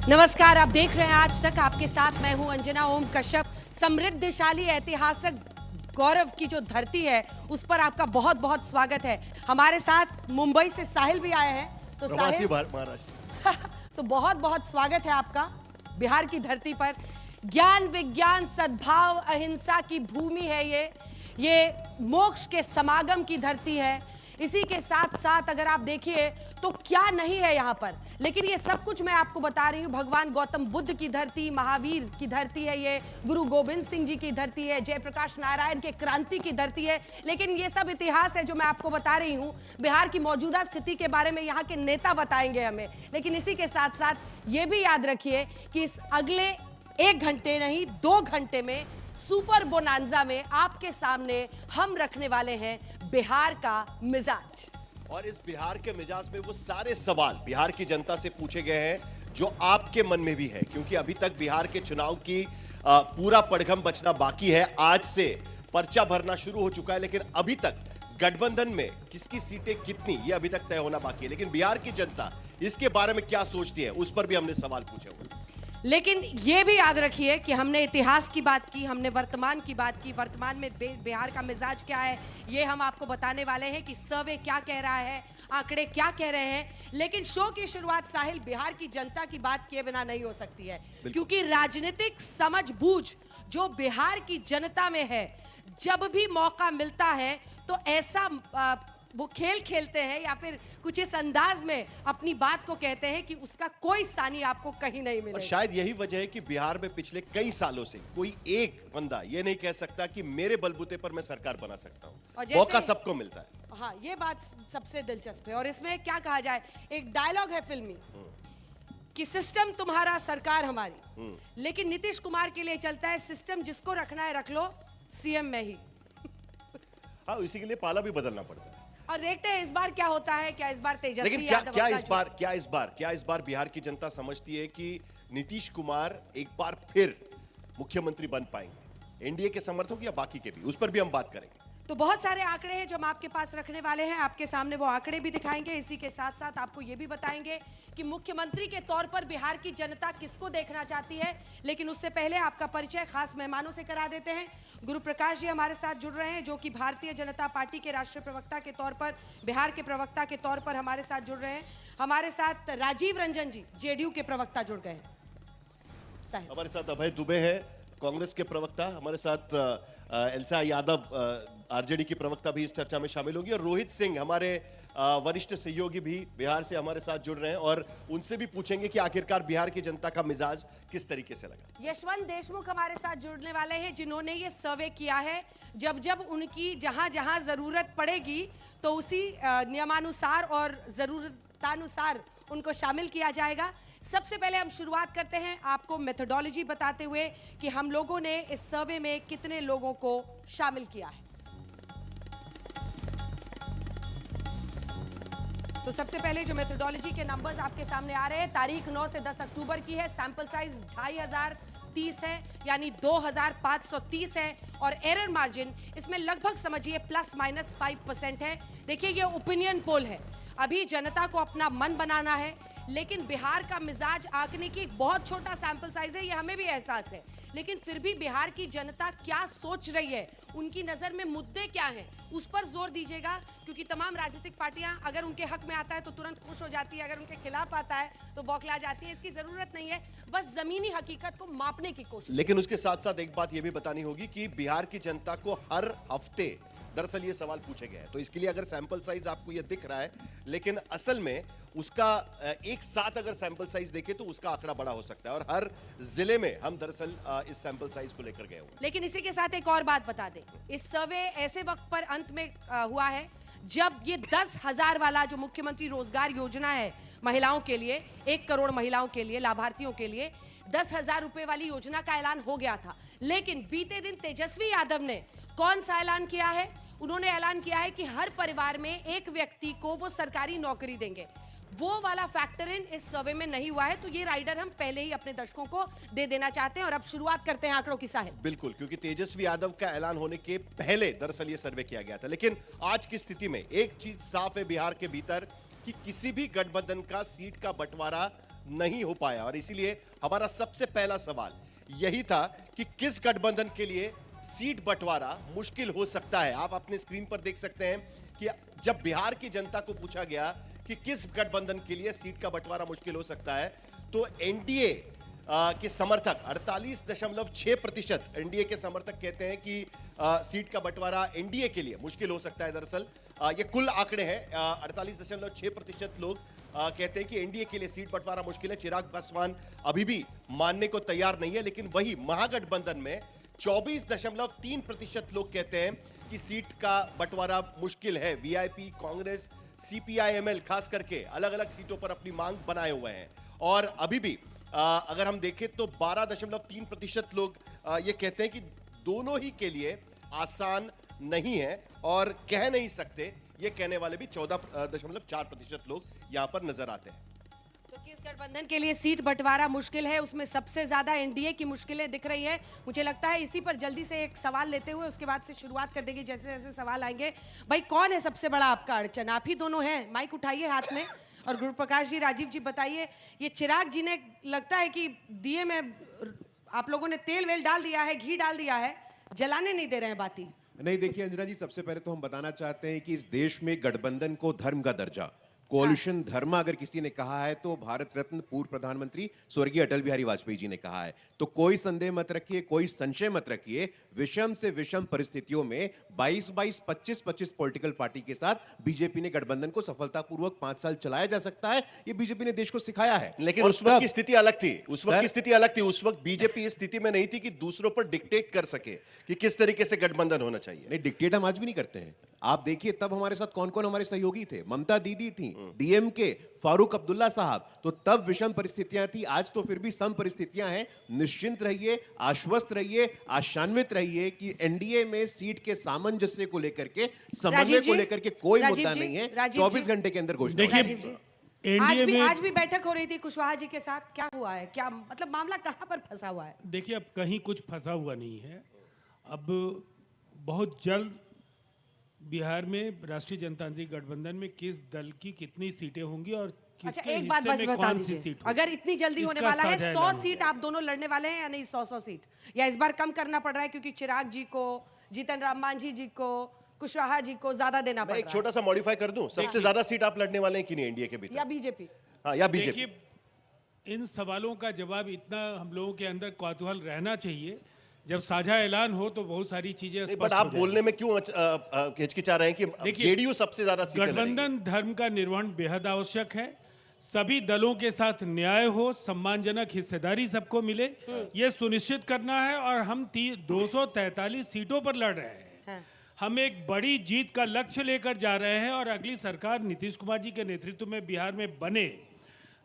नमस्कार, आप देख रहे हैं आज तक। आपके साथ मैं हूं अंजना ओम कश्यप। समृद्धशाली ऐतिहासिक गौरव की जो धरती है उस पर आपका बहुत बहुत स्वागत है। हमारे साथ मुंबई से साहिल भी आए हैं, तो साहिल महाराष्ट्र तो बहुत बहुत स्वागत है आपका बिहार की धरती पर। ज्ञान विज्ञान सद्भाव अहिंसा की भूमि है ये मोक्ष के समागम की धरती है। इसी के साथ साथ अगर आप देखिए तो क्या नहीं है यहाँ पर, लेकिन ये सब कुछ मैं आपको बता रही हूँ। भगवान गौतम बुद्ध की धरती, महावीर की धरती है ये, गुरु गोविंद सिंह जी की धरती है, जयप्रकाश नारायण के क्रांति की धरती है। लेकिन ये सब इतिहास है जो मैं आपको बता रही हूँ। बिहार की मौजूदा स्थिति के बारे में यहाँ के नेता बताएंगे हमें, लेकिन इसी के साथ साथ ये भी याद रखिए कि इस अगले 1 घंटे नहीं 2 घंटे में सुपर बोनांजा में आपके सामने हम रखने वाले हैं बिहार का मिजाज। और इस बिहार के मिजाज में वो सारे सवाल बिहार की जनता से पूछे गए हैं जो आपके मन में भी है, क्योंकि अभी तक बिहार के चुनाव की पूरा पड़घम बचना बाकी है। आज से पर्चा भरना शुरू हो चुका है, लेकिन अभी तक गठबंधन में किसकी सीटें कितनी ये अभी तक तय होना बाकी है। लेकिन बिहार की जनता इसके बारे में क्या सोचती है उस पर भी हमने सवाल पूछे हुए। लेकिन ये भी याद रखिए कि हमने इतिहास की बात की, हमने वर्तमान की बात की। वर्तमान में बिहार का मिजाज क्या है ये हम आपको बताने वाले हैं कि सर्वे क्या कह रहा है, आंकड़े क्या कह रहे हैं। लेकिन शो की शुरुआत साहिल बिहार की जनता की बात किए बिना नहीं हो सकती है, क्योंकि राजनीतिक समझबूझ जो बिहार की जनता में है, जब भी मौका मिलता है तो ऐसा वो खेल खेलते हैं या फिर कुछ इस अंदाज में अपनी बात को कहते हैं कि उसका कोई सानी आपको कहीं नहीं मिलेगा। और शायद यही वजह है कि बिहार में पिछले कई सालों से कोई एक बंदा ये नहीं कह सकता कि मेरे बलबूते पर मैं सरकार बना सकता हूं। मौका सबको मिलता है। हाँ, ये बात सबसे दिलचस्प है। और इसमें क्या कहा जाए, एक डायलॉग है फिल्मी कि सिस्टम तुम्हारा सरकार हमारी, लेकिन नीतीश कुमार के लिए चलता है सिस्टम जिसको रखना है रख लो, सीएम में ही। हाँ, इसी के लिए पाला भी बदलना पड़ता है। और देखते हैं इस बार क्या होता है। क्या इस बार तेजस्वी लेकिन क्या इस बार बिहार की जनता समझती है कि नीतीश कुमार एक बार फिर मुख्यमंत्री बन पाएंगे, एनडीए के समर्थक या बाकी के भी? उस पर भी हम बात करेंगे। तो बहुत सारे आंकड़े हैं जो हम आपके पास रखने वाले हैं, आपके सामने वो आंकड़े भी दिखाएंगे। इसी के साथ साथ आपको ये भी बताएंगे कि मुख्यमंत्री के तौर पर बिहार की जनता किसको देखना चाहती है। लेकिन उससे पहले आपका परिचय खास मेहमानों से करा देते हैं। गुरु प्रकाश जी हमारे साथ जुड़ रहे हैं, जो कि भारतीय जनता पार्टी के राष्ट्रीय प्रवक्ता के तौर पर, बिहार के प्रवक्ता के तौर पर हमारे साथ जुड़ रहे हैं। हमारे साथ राजीव रंजन जी जेडीयू के प्रवक्ता जुड़ गए हैं। हमारे साथ अभय दुबे है, कांग्रेस के प्रवक्ता। हमारे साथ एल्सा यादव आरजेडी की प्रवक्ता भी इस चर्चा में शामिल होंगी, और रोहित सिंह हमारे वरिष्ठ सहयोगी भी बिहार से हमारे साथ जुड़ रहे हैं, और उनसे भी पूछेंगे कि आखिरकार बिहार की जनता का मिजाज किस तरीके से लगा। यशवंत देशमुख हमारे साथ जुड़ने वाले हैं, जिन्होंने ये सर्वे किया है। जब जब उनकी जहां जहां जरूरत पड़ेगी तो उसी नियमानुसार और जरूरतानुसार उनको शामिल किया जाएगा। सबसे पहले हम शुरुआत करते हैं आपको मेथोडोलॉजी बताते हुए कि हम लोगों ने इस सर्वे में कितने लोगों को शामिल किया है। तो सबसे पहले जो मेथोडोलॉजी के नंबर्स आपके सामने आ रहे हैं, तारीख 9 से 10 अक्टूबर की है। सैंपल साइज 2530 है, यानी 2530 है। और एरर मार्जिन इसमें लगभग समझिए ±5% है। देखिए, ये ओपिनियन पोल है, अभी जनता को अपना मन बनाना है। लेकिन बिहार का मिजाज आंकने की एक बहुत छोटा सैंपल साइज है, ये हमें भी एहसास है। लेकिन फिर भी बिहार की जनता क्या सोच रही है, उनकी नजर में मुद्दे क्या हैं, उस पर जोर दीजिएगा। क्योंकि तमाम राजनीतिक पार्टियां अगर उनके हक में आता है तो तुरंत खुश हो जाती है, अगर उनके खिलाफ आता है तो बौखला जाती है। इसकी जरूरत नहीं है, बस जमीनी हकीकत को मापने की कोशिश। लेकिन उसके साथ साथ एक बात यह भी बतानी होगी कि बिहार की जनता को हर हफ्ते दरअसल ये सवाल पूछे गए हैं। तो इसके लिए अगर सैंपल साइज आपको ये दिख रहा है, लेकिन असल में उसका एक साथ अगर सैंपल साइज देखें तो उसका आंकड़ा बड़ा हो सकता है, और हर जिले में हम दरअसल इस सैंपल साइज को लेकर गए हुए। लेकिन इसी के साथ एक और बात बता दें, इस सर्वे ऐसे वक्त पर अंत में हुआ है जब ये 10,000 वाला जो मुख्यमंत्री रोजगार योजना है महिलाओं के लिए, 1 करोड़ महिलाओं के लिए, लाभार्थियों के लिए 10,000 रुपए वाली योजना का ऐलान हो गया था। लेकिन बीते दिन तेजस्वी यादव ने कौन सा ऐलान किया है? उन्होंने ऐलान किया है कि हर परिवार में एक व्यक्ति को वो सरकारी नौकरी देंगे। वो वाला फैक्टर इन इस सर्वे में नहीं हुआ है, तो ये राइडर हम पहले ही अपने दर्शकों को दे देना चाहते हैं। और अब शुरुआत करते हैं आंकड़ों की साहिल। बिल्कुल, क्योंकि तेजस्वी यादव का ऐलान होने के पहले दरअसल ये सर्वे किया गया था। लेकिन आज की स्थिति में एक चीज साफ है बिहार के भीतर कि किसी भी गठबंधन का सीट का बंटवारा नहीं हो पाया। और इसीलिए हमारा सबसे पहला सवाल यही था कि किस गठबंधन के लिए सीट बंटवारा मुश्किल हो सकता है। आप अपने स्क्रीन पर देख सकते हैं कि जब बिहार की जनता को पूछा गया कि किस गठबंधन के लिए सीट का बंटवारा मुश्किल हो सकता है, तो एनडीए के समर्थक 48.6% एनडीए के समर्थक कहते हैं कि सीट का बंटवारा एनडीए के लिए मुश्किल हो सकता है। दरअसल ये कुल आंकड़े हैं। 48.6% लोग कहते हैं कि एनडीए के लिए सीट बंटवारा मुश्किल है। चिराग पासवान अभी भी मानने को तैयार नहीं है, लेकिन वही महागठबंधन में 24.3% लोग कहते हैं कि सीट का बंटवारा मुश्किल है। वीआईपी, कांग्रेस, सीपीआईएमएल खास करके अलग अलग सीटों पर अपनी मांग बनाए हुए हैं। और अभी भी अगर हम देखें तो 12.3% लोग ये कहते हैं कि दोनों ही के लिए आसान नहीं है और कह नहीं सकते। ये कहने वाले भी 14.4% लोग यहां पर नजर आते हैं। तो किस गठबंधन के लिए सीट बंटवारा मुश्किल है, उसमें सबसे ज्यादा एनडीए की मुश्किलें दिख रही है। मुझे लगता है इसी पर जल्दी से एक सवाल लेते हुए उसके बाद से शुरुआत कर देंगे। जैसे जैसे सवाल आएंगे, भाई कौन है सबसे बड़ा आपका अड़चन? आप ही दोनों हैं, माइक उठाइए हाथ में। और गुरु प्रकाश जी, राजीव जी बताइए, ये चिराग जी ने लगता है कि दिए में आप लोगों ने तेल वेल डाल दिया है, घी डाल दिया है, जलाने नहीं दे रहे हैं बाती। नहीं, देखिए अंजना जी, सबसे पहले तो हम बताना चाहते हैं कि इस देश में गठबंधन को धर्म का दर्जा, कोलिशन धर्म अगर किसी ने कहा है तो भारत रत्न पूर्व प्रधानमंत्री स्वर्गीय अटल बिहारी वाजपेयी जी ने कहा है। तो कोई संदेह मत रखिए, कोई संशय मत रखिए, विषम से विषम परिस्थितियों में 22-22, 25-25 पॉलिटिकल पार्टी के साथ बीजेपी ने गठबंधन को सफलतापूर्वक 5 साल चलाया जा सकता है। ये बीजेपी ने देश को सिखाया है। लेकिन उस वक्त की स्थिति अलग थी। उस वक्त की स्थिति अलग थी। उस वक्त बीजेपी इस स्थिति में नहीं थी कि दूसरों पर डिक्टेट कर सके कि किस तरीके से गठबंधन होना चाहिए। नहीं, डिक्टेट हम आज भी नहीं करते हैं। आप देखिए तब हमारे साथ कौन कौन हमारे सहयोगी थे। ममता दीदी थी, डीएमके, फारूक अब्दुल्ला साहब। तो तब विषम परिस्थितियां थी, आज तो फिर भी सम परिस्थितियां हैं। निश्चिंत रहिए, आश्वस्त रहिए, आशान्वित रहिए कि एनडीए में सीट के सामंजस्य को लेकर के, समन्वय को लेकर के कोई मुद्दा नहीं है। 24 घंटे के अंदर घोषणा देखिए, होगी। आज भी बैठक हो रही थी कुशवाहा जी के साथ, क्या हुआ है? क्या मतलब मामला कहां पर फंसा हुआ है? देखिए, अब कहीं कुछ फंसा हुआ नहीं है। अब बहुत जल्द बिहार में राष्ट्रीय जनतांत्रिक गठबंधन में किस दल की कितनी सीटें होंगी और अच्छा, किसके एक बात बस हिस्से में बता कौन सी दीजिए, सीट होगी। अगर इतनी जल्दी होने इसका वाला है, साझा 100 ऐलान हो सीट गया। आप दोनों लड़ने वाले हैं या नहीं? 100 सीट, या इस बार कम करना पड़ रहा है क्योंकि चिराग जी को, जीतन राम मांझी जी को, कुशवाहा जी को ज्यादा देना पड़ मैं एक रहा है, छोटा सा मॉडिफाई कर दूं। सबसे ज्यादा सीट आप लड़ने वाले हैं कि नहीं एनडीए के भीतर? या बीजेपी? हाँ, या बीजेपी। देखिए, इन सवालों का जवाब इतना हम लोगों के अंदर कौतूहल रहना चाहिए। जब साझा ऐलान हो तो बहुत सारी चीजें बट स्पष्ट आप हो बोलने में क्यों हिचकिचा रहे हैं कि देखिए, जेडीयू सबसे ज्यादा सीटें लड़ेगी? गठबंधन धर्म का निर्वहन बेहद आवश्यक है। सभी दलों के साथ न्याय हो, सम्मानजनक हिस्सेदारी सबको मिले, ये सुनिश्चित करना है। और हम 243 सीटों पर लड़ रहे हैं। हाँ। हम एक बड़ी जीत का लक्ष्य लेकर जा रहे हैं और अगली सरकार नीतीश कुमार जी के नेतृत्व में बिहार में बने।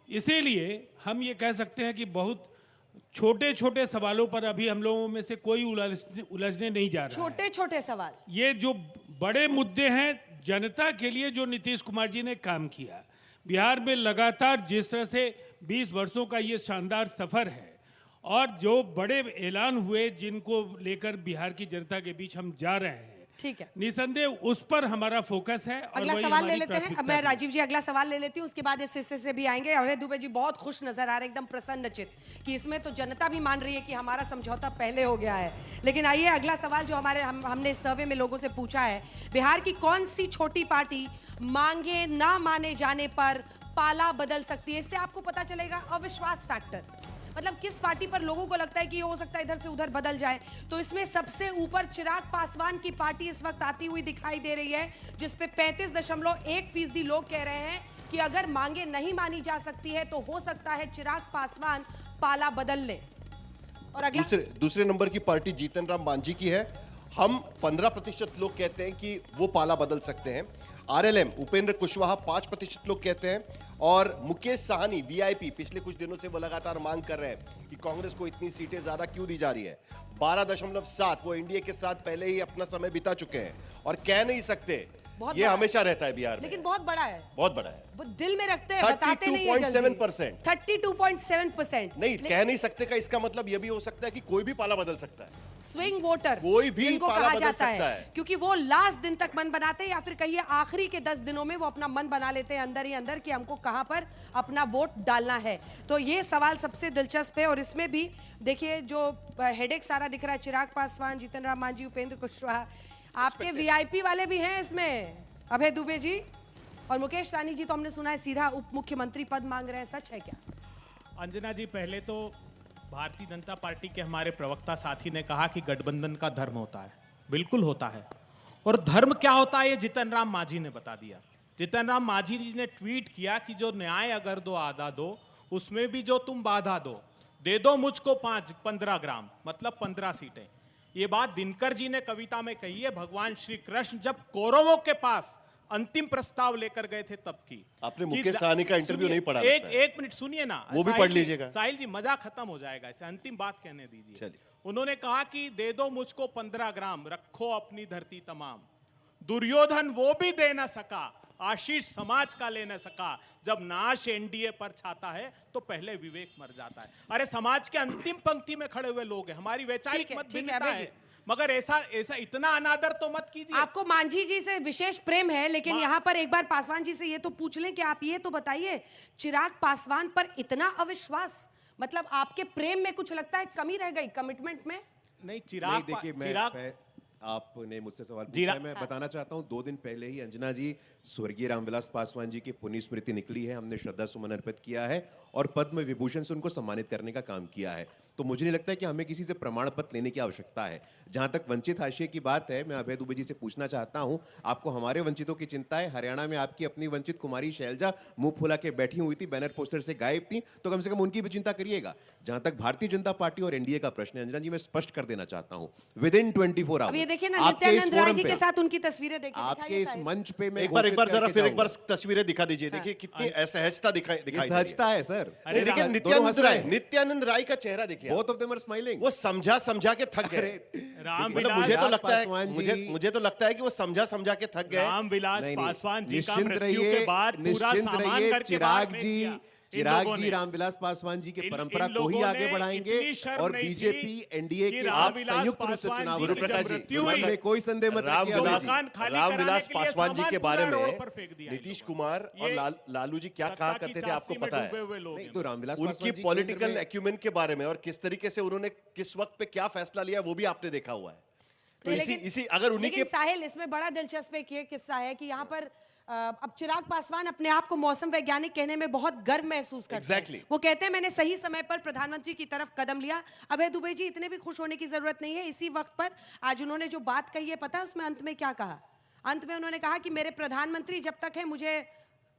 इसीलिए हम ये कह सकते हैं कि बहुत छोटे छोटे सवालों पर अभी हम लोगों में से कोई उलझने नहीं जा रहा है। छोटे छोटे सवाल, ये जो बड़े मुद्दे हैं जनता के लिए, जो नीतीश कुमार जी ने काम किया बिहार में लगातार, जिस तरह से 20 वर्षों का ये शानदार सफर है, और जो बड़े ऐलान हुए जिनको लेकर बिहार की जनता के बीच हम जा रहे हैं, ठीक है, निसंदेह उस पर हमारा फोकस है। और अगला वही सवाल ले हमारी लेते हैं। अब प्राथमिकता मैं भी है। राजीव जी अगला सवाल ले लेती हूँ, उसके बाद इस हिस्से से भी आएंगे। अभय दुबे जी बहुत खुश नजर आ रहे हैं, एकदम प्रसन्नचित कि इसमें तो जनता भी मान रही है कि हमारा समझौता पहले हो गया है। लेकिन आइए अगला सवाल जो हमने सर्वे में लोगों से पूछा है, बिहार की कौन सी छोटी पार्टी मांगे ना माने जाने पर पाला बदल सकती है? इससे आपको पता चलेगा अविश्वास फैक्टर, मतलब किस पार्टी पर लोगों को लगता है कि हो सकता है इधर से उधर बदल जाए। तो इसमें सबसे ऊपर चिराग पासवान की पार्टी इस वक्त आती हुई दिखाई दे रही है, जिसपे 35.1% लोग कह रहे हैं कि अगर मांगे नहीं मानी जा सकती है तो हो सकता है चिराग पासवान पाला बदल ले। और अगला दूसरे नंबर की पार्टी जीतन राम मांझी की है। हम 15% लोग कहते हैं कि वो पाला बदल सकते हैं। आरएलएम उपेंद्र कुशवाहा 5% लोग कहते हैं। और मुकेश साहनी वीआईपी पिछले कुछ दिनों से वो लगातार मांग कर रहे हैं कि कांग्रेस को इतनी सीटें ज्यादा क्यों दी जा रही है। 12.7, वो एनडीए के साथ पहले ही अपना समय बिता चुके हैं और कह नहीं सकते बहुत ये बड़ा हमेशा रहता है बिहार में, लेकिन बहुत बड़ा है, बहुत बड़ा है। वो दिल में रखते हैं, बताते नहीं है जल्दी। 32.7%। 32.7%। नहीं, कह नहीं सकते का इसका मतलब ये भी हो सकता है कि कोई भी पाला बदल सकता है। स्विंग वोटर कोई भी जिनको पाला कहा बदल जाता सकता है, है। क्योंकि वो लास्ट दिन तक मन बनाते हैं या फिर कहिए आखिरी के 10 दिनों में वो अपना मन बना लेते हैं अंदर ही अंदर कि हमको कहां पर अपना वोट डालना है। तो ये सवाल सबसे दिलचस्प है और इसमें भी देखिए जो हेडेक सारा दिख रहा है, चिराग पासवान, जीतन राम मांझी, उपेंद्र कुशवाहा, आपके वीआईपी वाले भी हैं इसमें, अभय दुबे जी और मुकेश सहनी जी तो हमने सुना है सीधा उप मुख्यमंत्री पद मांग रहे हैं, सच है क्या? अंजना जी, पहले तो भारतीय जनता पार्टी के हमारे प्रवक्ता साथी ने कहा कि गठबंधन का धर्म होता है, बिल्कुल होता है। और धर्म क्या होता है ये जीतन राम मांझी ने बता दिया। जीतन राम मांझी जी ने ट्वीट किया कि जो न्याय अगर दो आधा दो, उसमें भी जो तुम बाधा दो, दे दो मुझको 15 ग्राम, मतलब 15 सीटें। ये बात दिनकर जी ने कविता में कही है। भगवान श्री कृष्ण जब कौरवों के पास अंतिम प्रस्ताव लेकर गए थे तब की। आपने मुकेश सहनी का इंटरव्यू नहीं पढ़ा लगता है। एक मिनट सुनिए ना, वो भी पढ़ लीजिएगा। साहिल जी मजा खत्म हो जाएगा, इसे अंतिम बात कहने दीजिए। चलिए। उन्होंने कहा कि दे दो मुझको 15 ग्राम, रखो अपनी धरती तमाम। दुर्योधन वो भी दे न सका, आशीष समाज का ले न सका। जब नाश एनडीए पर छाता है तो पहले विवेक मर जाता है। अरे समाज के अंतिम पंक्ति में खड़े हुए लोग हैं, हमारी वैचारिक मतभिन्नता है, मगर ऐसा इतना अनादर तो मत कीजिए। आपको मांझी जी से विशेष प्रेम है, लेकिन यहाँ पर एक बार पासवान जी से ये तो पूछ लें कि आप ये तो बताइए, चिराग पासवान पर इतना अविश्वास, मतलब आपके प्रेम में कुछ लगता है कमी रह गई, कमिटमेंट में? नहीं, नहीं, देखिए आपने मुझसे सवाल पूछा है, मैं बताना चाहता हूं 2 दिन पहले ही अंजना जी स्वर्गीय रामविलास पासवान जी की पुण्य स्मृति निकली है, हमने श्रद्धा सुमन अर्पित किया है और पद्म विभूषण से उनको सम्मानित करने का काम किया है। तो मुझे नहीं लगता है कि हमें किसी से प्रमाण पत्र लेने की आवश्यकता है। जहां तक वंचित हाशिए की बात है, मैं अभय दुबे जी से पूछना चाहता हूं, आपको हमारे वंचितों की चिंता है? हरियाणा में आपकी अपनी वंचित कुमारी शैलजा मुंह फुला के बैठी हुई थी, बैनर पोस्टर से गायब थी, तो कम से कम उनकी भी चिंता करिएगा। जहां तक भारतीय जनता पार्टी और एनडीए का प्रश्न है, अंजना जी, मैं स्पष्ट कर देना चाहता हूं, विद इन 24 अब ये आवर्स देखिए ना, नित्यानंद राय जी के साथ उनकी तस्वीरें देखिए, आपके इस मंच पे मैं एक बार जरा फिर एक बार तस्वीरें दिखा दीजिए। देखिए कितनी असहजता दिखाई सहजता है सर। देखिए नित्यानंद राय का चेहरा देखिए, both of them are smiling. वो समझा के थक गए। मतलब मुझे तो लगता है मुझे तो लगता है कि वो समझा के थक गए। रामविलास पासवान जी का निश्चिंत मृत्यु के बाद पूरा सामान घर के बाहर फेंक दिया। चिराग जी रामविलास पासवान जी के परंपरा को ही आगे बढ़ाएंगे और बीजेपी एनडीए के साथ संयुक्त रूप से चुनाव लड़ेंगे। कोई संदेह मत रखिए। रामविलास पासवान जी के बारे में नीतीश कुमार और लालू जी क्या कहा करते थे आपको पता है? तो रामविलास उनकी पॉलिटिकल एक्यूमेन के बारे में और किस तरीके से उन्होंने किस वक्त पे क्या फैसला लिया वो भी आपने देखा हुआ है। तो इसी अगर उन्हीं के साहिल, इसमें बड़ा दिलचस्प एक ये किस्सा है कि यहाँ पर अब चिराग पासवान अपने आप को मौसम वैज्ञानिक कहने में बहुत गर्व महसूस करते हैं। वो कहते हैं मैंने सही समय पर प्रधानमंत्री की तरफ कदम लिया। अभय दुबे जी, इतने भी खुश होने की जरूरत नहीं है। इसी वक्त पर आज उन्होंने जो बात कही है, पता है उसमें अंत में क्या कहा? अंत में उन्होंने कहा कि मेरे प्रधानमंत्री जब तक है मुझे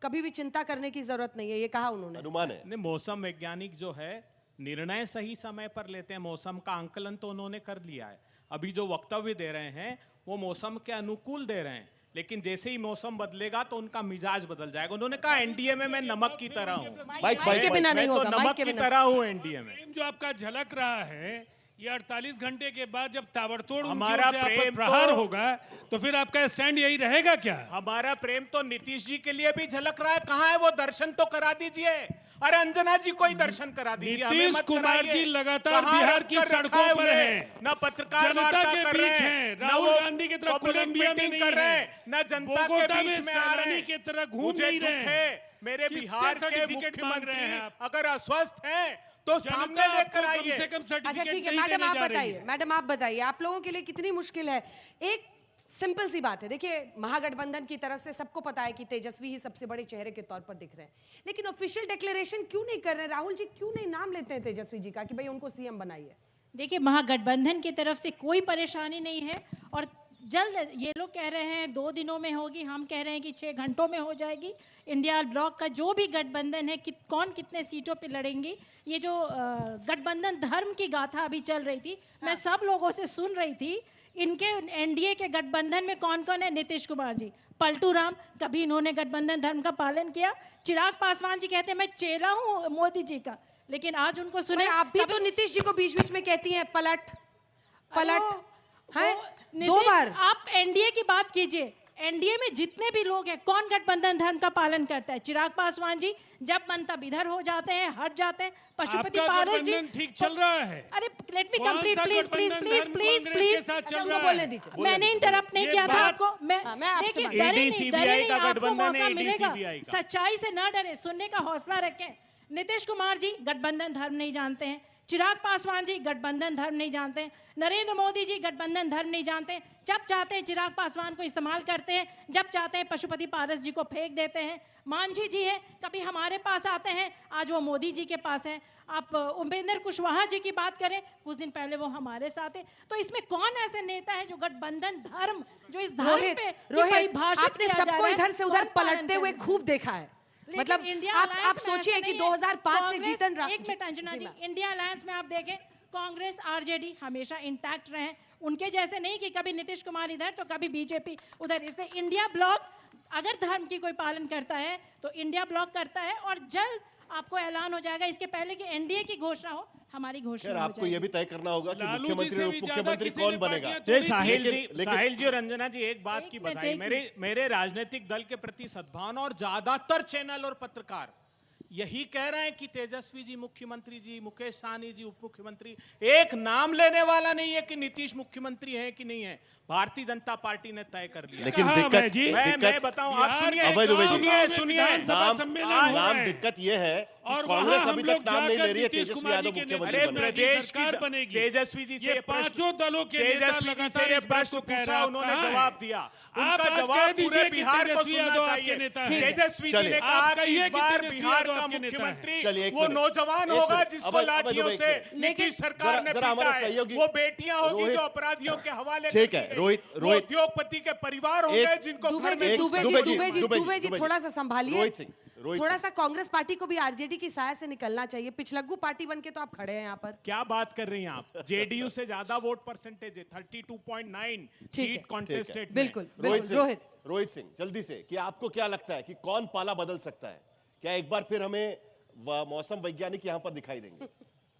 कभी भी चिंता करने की जरूरत नहीं है, ये कहा उन्होंने। अनुमान है मौसम वैज्ञानिक जो है निर्णय सही समय पर लेते हैं, मौसम का आंकलन तो उन्होंने कर लिया है। अभी जो वक्तव्य दे रहे हैं वो मौसम के अनुकूल दे रहे हैं, लेकिन जैसे ही मौसम बदलेगा तो उनका मिजाज बदल जाएगा। उन्होंने कहा एनडीए में मैं नमक की तरह हूं, माइक के बिना नहीं होगा, नमक की तरह हूं एनडीए में। जो आपका झलक रहा है ये 48 घंटे के बाद जब ताबड़तोड़ हमारा प्रेम प्रहार होगा तो फिर आपका स्टैंड यही रहेगा क्या? हमारा प्रेम तो नीतीश जी के लिए भी झलक रहा है। कहाँ है वो? दर्शन तो करा दीजिए। अरे अंजना जी कोई दर्शन करा दीजिए। नीतीश कुमार जी लगातार बिहार की सड़कों पर हैं, न पत्रकार जनता के बीच हैं, राहुल गांधी की तरह कोलंबिया में कर रहे हैं, न जनता के बीच में आ रहे हैं, की तरह घूम नहीं रहे हैं। मेरे बिहार के मुख्यमंत्री अगर अस्वस्थ हैं तो सामने लेकर आइए। अच्छा ठीक है मैडम, आप बताइए, मैडम आप बताइए, आप लोगों के लिए कितनी मुश्किल है? एक सिंपल सी बात है, देखिए महागठबंधन की तरफ से सबको पता है कि तेजस्वी ही सबसे बड़े चेहरे के तौर पर दिख रहे हैं, लेकिन ऑफिशियल डिक्लेरेशन क्यों नहीं कर रहे? राहुल जी क्यों नहीं नाम लेते हैं तेजस्वी जी का कि भाई उनको सीएम बनाइए? देखिए महागठबंधन की तरफ से कोई परेशानी नहीं है और जल्द, ये लोग कह रहे हैं 2 दिनों में होगी, हम कह रहे हैं कि 6 घंटों में हो जाएगी। इंडिया ब्लॉक का जो भी गठबंधन है कौन कितने सीटों पे लड़ेंगी, ये जो गठबंधन धर्म की गाथा अभी चल रही थी, मैं सब लोगों से सुन रही थी। इनके एनडीए के गठबंधन में कौन कौन है? नीतीश कुमार जी, पलटू राम, कभी इन्होंने गठबंधन धर्म का पालन किया। चिराग पासवान जी कहते हैं मैं चेला हूँ मोदी जी का, लेकिन आज उनको सुने। आप भी तो नीतीश जी को बीच बीच में कहती हैं पलट है 2 बार। आप एनडीए की बात कीजिए, एनडीए में जितने भी लोग हैं, कौन गठबंधन धर्म का पालन करता है? चिराग पासवान जी जब मन तब इधर हो जाते हैं, हट जाते हैं। पशुपति आपका पारस जी गठबंधन ठीक चल रहा है। अरे लेट मी कौन कंप्लीट सा प्लीज प्लीज गठबंधन प्लीज धर्म प्लीज कांग्रेस प्लीज के साथ चल उनको रहा बोलने है? दीजिए। मैंने इंटरप्ट नहीं ये किया था बात- आपको। मैं हाँ, मैं आपसे देखिए, बात- डरे नहीं, ADCBI डरे नहीं, का आपको गठबंधन है, मौका मिलेगा। ADCBI का। सच्चाई से ना डरे, सुनने का हौसला रखें। नीतीश कुमार जी गठबंधन धर्म नहीं जानते हैं, चिराग पासवान जी गठबंधन धर्म नहीं जानते हैं, नरेंद्र मोदी जी गठबंधन धर्म नहीं जानते हैं। जब चाहते हैं चिराग पासवान को इस्तेमाल करते हैं, जब चाहते हैं पशुपति पारस जी को फेंक देते हैं। मांझी जी है, कभी हमारे पास आते हैं, आज वो मोदी जी के पास हैं। आप उपेंद्र कुशवाहा जी की बात करें, कुछ दिन पहले वो हमारे साथ है। तो इसमें कौन ऐसे नेता है जो गठबंधन धर्म, जो इस धर्म रोहित पे रोहित परिभाषित आपने किया जा सबको रहा है, इधर से उधर कौन पालन पलटते हुए करेगा? खूब देखा है। लेकिन मतलब इंडिया आप अलायंस में सोचिए ऐसा कि नहीं है। 2005 से कांग्रेस- जीतन राम एक मिनट अंजना जी, इंडिया अलायंस में आप देखें, कांग्रेस आरजेडी हमेशा इंटैक्ट रहे। उनके जैसे नहीं कि कभी नीतीश कुमार इधर तो कभी बीजेपी उधर। इसलिए इंडिया ब्लॉक अगर धर्म की कोई पालन करता है तो इंडिया ब्लॉक करता है, और जल्द आपको ऐलान हो जाएगा। इसके पहले कि एनडीए की घोषणा हो, हमारी खैर घोषणा हो आपको ये भी तय करना होगा कि लालू जी मुख्यमंत्री से और भी उप ज्यादा मुख्यमंत्री किसी कौन ने बनेगा। पार्टियां ये साहिल जी, लेकिन- साहिल जी और रंजना जी, एक बात की एक मिनट, बधाई। एक मेरे राजनीतिक दल के प्रति सद्भावना, और ज्यादातर चैनल और पत्रकार यही कह रहे हैं कि तेजस्वी जी मुख्यमंत्री जी, मुकेश सहनी जी उप मुख्यमंत्री, एक नाम लेने वाला नहीं है कि नीतीश मुख्यमंत्री है कि नहीं है। भारतीय जनता पार्टी ने तय कर लिया। लेकिन कहाँ दिक्कत भाई जी? मैं बताऊं, आप यार, सुनिए, अभय दुबे जी। सुनिए विधानसभा नाम सम्मेलन हो रहा नाम है। दिक्कत यह है कि और कांग्रेस वहाँ हम अभी लोग तक नाम नहीं जाकर ले रही है नीतीश तेजस्वी कुमार यादव जी के मुख्यमंत्री अरे नेतृत्व बने। में प्रदेश की सरकार बनेगी। तेजस्वी जी से ये पांचों दलों के नेता तेजस्वी जी लगातार से इस बात प्रश्न को कह रहे पूछा, हैं। उन्होंने कहाँ जवाब है? दिया। आप उनका आज जवाब कह पूरे दीजिए कि बिहार को तेजस्वी सुनना यादव आपके चाहिए। नेता हैं। तेजस्वी जी चलिए। ने कहा आप कि कहिए इस कि बार तेजस्वी बिहार यादव का आपके नेता हैं। मुख्यमंत्री चलिए, एक वो मिनट। नौजवान एक होगा मिनट। जिसको अभय लाठियों दुबे, से एक मिनट। नीतीश सरकार ने जरा हमारे पीटा है। सहयोगी- वो बेटियां होगी रोहित- जो अपराधियों के हवाले ठीक कर है, दी गई। रोहित- वो रोहित- उद्योगपति के परिवार एक- होंगे जिनको दुबे घर जी में दुबे जी दुबे जी, दुबे जी दुबे जी, दुबे जी दुबे जी। थोड़ा सा संभालिए। रोहित सिंह, थोड़ा सा कांग्रेस पार्टी को भी आरजेडी की साया से निकलना चाहिए। पिछलग्गू पार्टी बन के तो आप खड़े हैं यहाँ पर। क्या बात कर रही हैं आप? जेडीयू से ज्यादा वोट परसेंटेज है, 32.9 ठीक है। सीट कॉन्टेस्टेड में। बिल्कुल रोहित बिल्कुल। रोहित सिंह, रोहित सिंह, जल्दी से कि आपको क्या लगता है कि कौन पाला बदल सकता है? क्या एक बार फिर हमें मौसम वैज्ञानिक यहाँ पर दिखाई देंगे?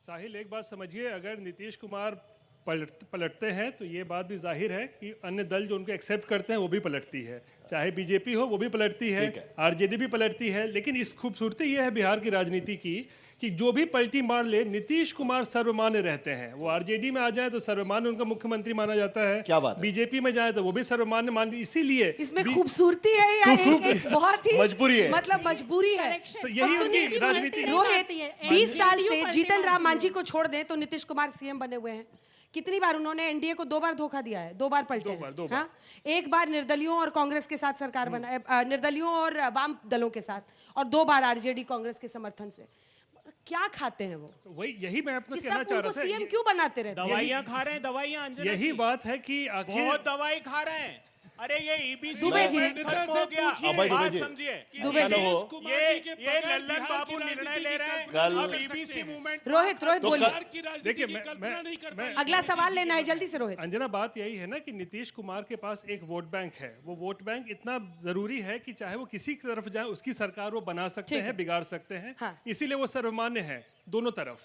साहिल, एक बात समझिए, अगर नीतीश कुमार पलटते हैं तो ये बात भी जाहिर है कि अन्य दल जो उनको एक्सेप्ट करते हैं वो भी पलटती है। चाहे बीजेपी हो वो भी पलटती है, ठीक है। आरजेडी भी पलटती है। लेकिन इस खूबसूरती ये है बिहार की राजनीति की कि जो भी पलटी मार ले, नीतीश कुमार सर्वमान्य रहते हैं। वो आरजेडी में आ जाए तो सर्वमान्य उनका मुख्यमंत्री माना जाता है। क्या बात है? बीजेपी में जाए तो वो भी सर्वमान्य मान, इसीलिए इसमें खूबसूरती है या एक बहुत ही मजबूरी है। मतलब मजबूरी है। So, यही और उनकी सुनिए, राजनीति है। रोहित है। 20 साल NDU से पलटी जीतन राम मारती मांझी है। को छोड़ दें तो नीतीश कुमार सीएम बने हुए हैं। कितनी बार उन्होंने एनडीए को 2 बार धोखा दिया है, 2 बार पलटे हैं। दो बार। हाँ? एक बार निर्दलियों और कांग्रेस के साथ सरकार बना, निर्दलियों और वाम दलों के साथ, और 2 बार आरजेडी कांग्रेस के समर्थन से। क्या खाते हैं वो? वही यही मैं आपको कि कहना सब चाह उनको रहा था। सीएम क्यों बनाते रहते हैं? दवाइयां खा रहे हैं, दवाइयां अंजना यही जी। बात है कि आखिर बहुत दवाई खा रहे हैं। अरे ये ईबीसी दुबे जी। खत्म हो गया। अभय दुबे बात जी। समझिए। दुबे जी। हो। ये लल्लन बाबू निर्णय ले रहे हैं। कल- अब ईबीसी मूवमेंट रोहित तो बोलिए। बिहार की राजनीति देखिए, की मैं- कल्पना मैं- नहीं कर मैं- पाए। अगला सवाल लेना है जल्दी से रोहित। अंजना, बात यही है ना कि नीतीश कुमार के पास एक वोट बैंक है। वो वोट बैंक इतना जरूरी है कि चाहे वो किसी की तरफ जाए उसकी सरकार वो बना सकते ठीक है। हैं, बिगाड़ सकते हैं। हाँ। इसीलिए वो सर्वमान्य है दोनों तरफ।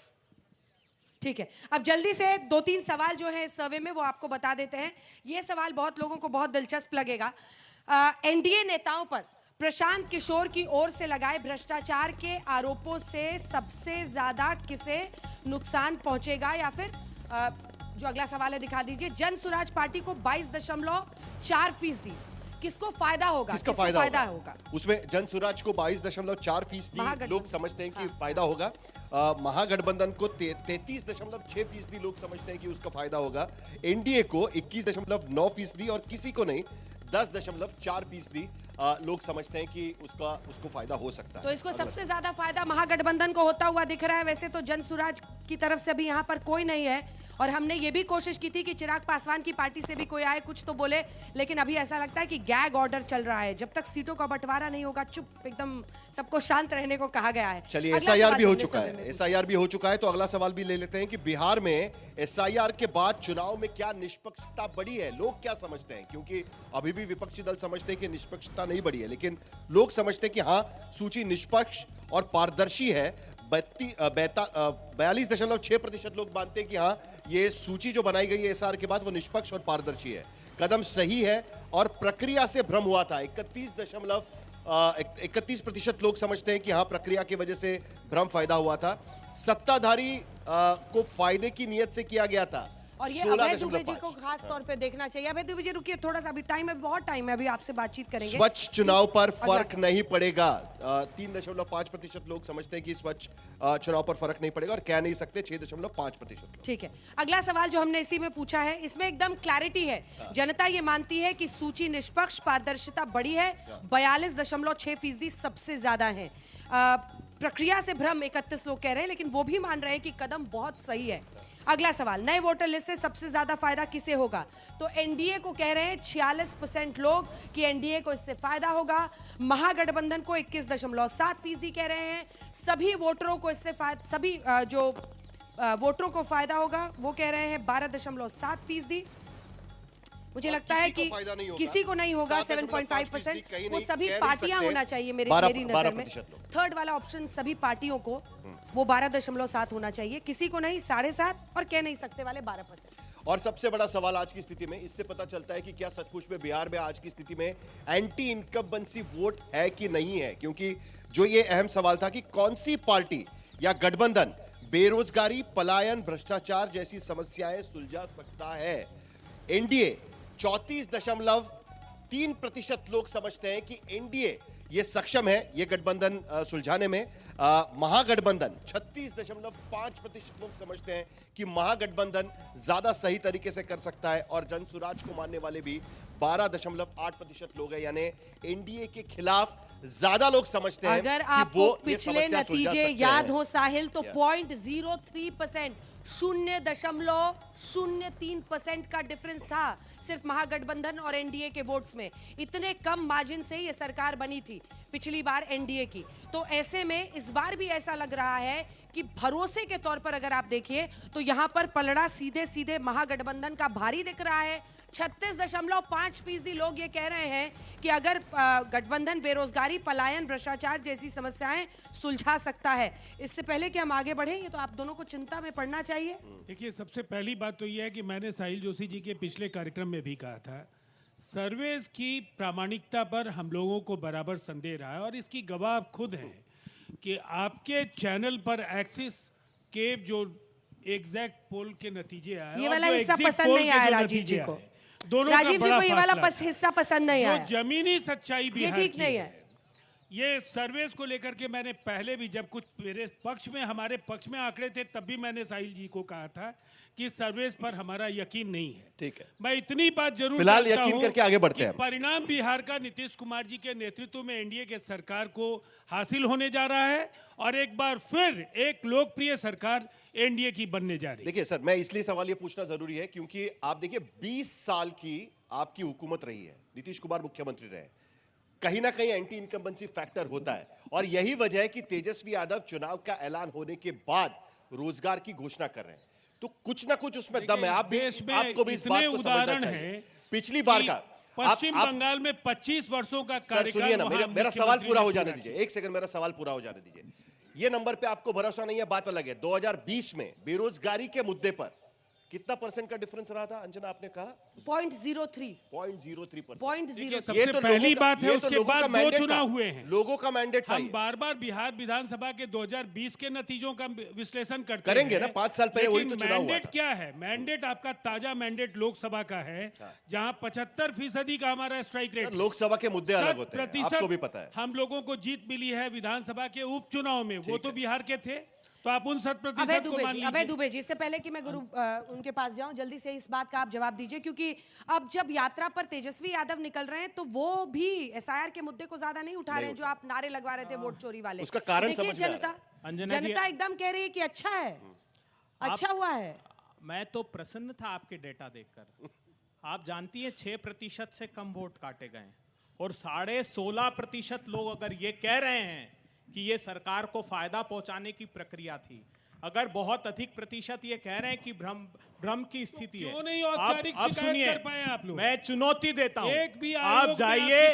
ठीक है, अब जल्दी से 2-3 सवाल जो है इस सर्वे में वो आपको बता देते हैं। ये सवाल बहुत लोगों को बहुत दिलचस्प लगेगा। एनडीए नेताओं पर प्रशांत किशोर की ओर से लगाए भ्रष्टाचार के आरोपों से सबसे ज्यादा किसे नुकसान पहुंचेगा, या फिर जो अगला सवाल है दिखा दीजिए, जन सुराज पार्टी को 22.4% किसको फायदा होगा? किसका किसको फायदा होगा? होगा? उसमें जन सुराज को 22.4% महागठबंधन। लोग समझते हैं कि फायदा होगा। महागठबंधन को 33.6% लोग समझते हैं कि उसका फायदा होगा। एनडीए को 21.9% और किसी को नहीं 10.4% लोग समझते हैं कि उसको फायदा हो सकता है। तो इसको सबसे ज्यादा फायदा महागठबंधन को होता हुआ दिख रहा है। वैसे तो जन सुराज की तरफ से अभी यहाँ पर कोई नहीं है, और हमने ये भी कोशिश की थी कि चिराग पासवान की पार्टी से भी कोई आए, कुछ तो बोले, लेकिन अभी ऐसा लगता है कि गैग ऑर्डर चल रहा है। जब तक सीटों का बंटवारा नहीं होगा, चुप एकदम सबको शांत रहने को कहा गया है। चलिए, अगला एसआईआर सवाल भी हो अगले चुका समय है। में। एसआईआर भी हो चुका है, तो अगला सवाल भी ले लेते हैं कि बिहार में एसआईआर के बाद चुनाव में क्या निष्पक्षता बढ़ी है? लोग क्या समझते हैं? क्योंकि अभी भी विपक्षी दल समझते हैं कि निष्पक्षता नहीं बढ़ी है, लेकिन लोग समझते हैं कि हाँ, सूची निष्पक्ष और पारदर्शी है। 42.6% लोग मानते हैं कि हाँ, ये सूची जो बनाई गई है एसआईआर के बाद वो निष्पक्ष और पारदर्शी है। कदम सही है और प्रक्रिया से भ्रम हुआ था। 31% लोग समझते हैं कि हाँ, प्रक्रिया की वजह से भ्रम फायदा हुआ था। सत्ताधारी को फायदे की नीयत से किया गया था। और ये अभय दुबे जी को खास तौर पे देखना चाहिए। अभय दुबे जी रुकिए थोड़ा सा, अभी टाइम है, बहुत टाइम है, अभी आपसे बातचीत करेंगे। स्वच्छ चुनाव पर फर्क नहीं पड़ेगा। 3.5% लोग समझते हैं कि स्वच्छ चुनाव पर फर्क नहीं पड़ेगा और कह नहीं सकते 6.5%। ठीक है, अगला सवाल जो हमने इसी में पूछा है, इसमें एकदम क्लैरिटी है। जनता ये मानती है कि सूची निष्पक्ष, पारदर्शिता बड़ी है, 42.6% सबसे ज्यादा है। प्रक्रिया से भ्रम 31 लोग कह रहे हैं, लेकिन वो भी मान रहे हैं कि कदम बहुत सही है। अगला सवाल, नए वोटर लिस्ट से सबसे ज्यादा फायदा किसे होगा? तो एनडीए को कह रहे हैं 46% लोग कि एनडीए को इससे फायदा होगा। महागठबंधन को 21.7% कह रहे हैं। सभी वोटरों को इससे सभी जो वोटरों को फायदा होगा वो कह रहे हैं 12.7%। मुझे लगता है कि किसी को नहीं होगा 7.5%। वो सभी पार्टियां होना चाहिए मेरी नजर में। थर्ड वाला ऑप्शन सभी पार्टियों को, वो 12.7 होना चाहिए, किसी को नहीं 7.5, और कह नहीं सकते वाले 12%। और सबसे बड़ा सवाल आज की स्थिति में, इससे पता चलता है कि क्या सचमुच में बिहार में आज की स्थिति में एंटी इनकम्बेंसी वोट है कि नहीं है। क्योंकि जो ये अहम सवाल था कि कौन सी पार्टी या गठबंधन बेरोजगारी, पलायन, भ्रष्टाचार जैसी समस्याएं सुलझा सकता है। एनडीए 34.3% लोग समझते हैं कि एनडीए ये सक्षम है ये गठबंधन सुलझाने में। महागठबंधन 36.5% लोग समझते हैं कि महागठबंधन ज्यादा सही तरीके से कर सकता है, और जनसुराज को मानने वाले भी 12.8% लोग हैं। यानी एनडीए के खिलाफ ज्यादा लोग समझते हैं अगर कि आपको वो पिछले नतीजे याद हो साहिल, तो 0.03%, 0.03% का डिफरेंस था सिर्फ महागठबंधन और एनडीए के वोट्स में। इतने कम मार्जिन से ये सरकार बनी थी पिछली बार एनडीए की। तो ऐसे में इस बार भी ऐसा लग रहा है कि भरोसे के तौर पर अगर आप देखिए तो यहां पर पलड़ा सीधे सीधे महागठबंधन का भारी दिख रहा है। 36.5% लोग ये कह रहे हैं कि अगर गठबंधन बेरोजगारी, पलायन, भ्रष्टाचार जैसी समस्याएं सुलझा सकता है। इससे पहले कि हम आगे बढ़े, ये तो आप दोनों को चिंता में पड़ना चाहिए। देखिए, सबसे पहली बात तो यह है कि मैंने साहिल जोशी जी के पिछले कार्यक्रम में भी कहा था, सर्वेस की प्रामाणिकता पर हम लोगों को बराबर संदेह रहा है, और इसकी गवाह आप खुद हैं कि आपके चैनल पर एक्सिस के जो एग्जैक्ट पोल के नतीजे आए, ये वाला हिस्सा पसंद नहीं आया राजीव जी को। दोनों राजीव जी को ये वाला हिस्सा पसंद नहीं आया। जो जमीनी सच्चाई भी ये ठीक नहीं है। ये सर्वेस को लेकर के मैंने पहले भी, जब कुछ मेरे पक्ष में, हमारे पक्ष में आंकड़े थे, तब भी मैंने साहिल जी को कहा था कि सर्वेस पर हमारा यकीन नहीं है। ठीक है, मैं इतनी बात जरूर फिलहाल यकीन करके आगे बढ़ते हैं। परिणाम बिहार का नीतीश कुमार जी के नेतृत्व में एनडीए के सरकार को हासिल होने जा रहा है, और एक बार फिर एक लोकप्रिय सरकार एनडीए की बनने जा रही है। देखिए सर, मैं इसलिए सवाल ये पूछना जरूरी है क्योंकि आप देखिए 20 साल की आपकी हुकूमत रही है, नीतीश कुमार मुख्यमंत्री रहे, कहीं ना कहीं एंटी इनकम्बेंसी फैक्टर होता है, और यही वजह है कि तेजस्वी यादव चुनाव का ऐलान होने के बाद रोजगार की घोषणा कर रहे हैं। तो कुछ ना कुछ उसमें दम है। आपको भी इस बात को समझना चाहिए। पिछली बार का पश्चिम बंगाल में 25 वर्षों का कार्यकाल, सुनिए ना, मेरा सवाल पूरा हो जाने दीजिए, एक सेकंड, मेरा सवाल पूरा हो जाने दीजिए। ये नंबर पे आपको भरोसा नहीं है, बात अलग है। 2020 में बेरोजगारी के मुद्दे पर कितना परसेंट का डिफरेंस रहा था अंजना, आपने कहा 0.03%। सबसे पहली बात है, उसके बाद 2 चुनाव हुए हैं, लोगों का मैंडेट था। हम बार बार बिहार विधानसभा के 2020 के नतीजों का विश्लेषण करेंगे ना, 5 साल पहले वही तो चुनाव हुआ था। मैंडेट क्या है? मैंडेट आपका ताजा मैंडेट लोकसभा का है, जहां 75% का हमारा स्ट्राइक रेट। लोकसभा के मुद्दे अलग होते हैं, आपको भी पता है। हम लोगों को जीत मिली है विधानसभा के उपचुनाव में, वो तो बिहार के थे, तो आप उन 100% को मान लीजिए। अभय दुबे जी, इससे पहले कि मैं गुरु उनके पास जाऊं, जल्दी से इस बात का आप जवाब दीजिए, क्योंकि अब जब यात्रा पर तेजस्वी यादव निकल रहे हैं तो वो भी एसआईआर के मुद्दे को ज्यादा नहीं उठा रहे हैं, जो आप नारे लगवा रहे थे वोट चोरी वाले। उसका कारण देखिए, जनता एकदम कह रही है कि अच्छा है, अच्छा हुआ है। मैं तो प्रसन्न था आपके डेटा देखकर। आप जानती हैं 6% से कम वोट काटे गए, और 16.5% लोग अगर ये कह रहे हैं कि ये सरकार को फायदा पहुंचाने की प्रक्रिया थी, अगर बहुत अधिक प्रतिशत ये कह रहे हैं कि भ्रम की स्थिति है, क्यों नहीं औपचारिक शिकायत कर पाए आप लोग? मैं चुनौती देता हूं, एक भी आप जाइए,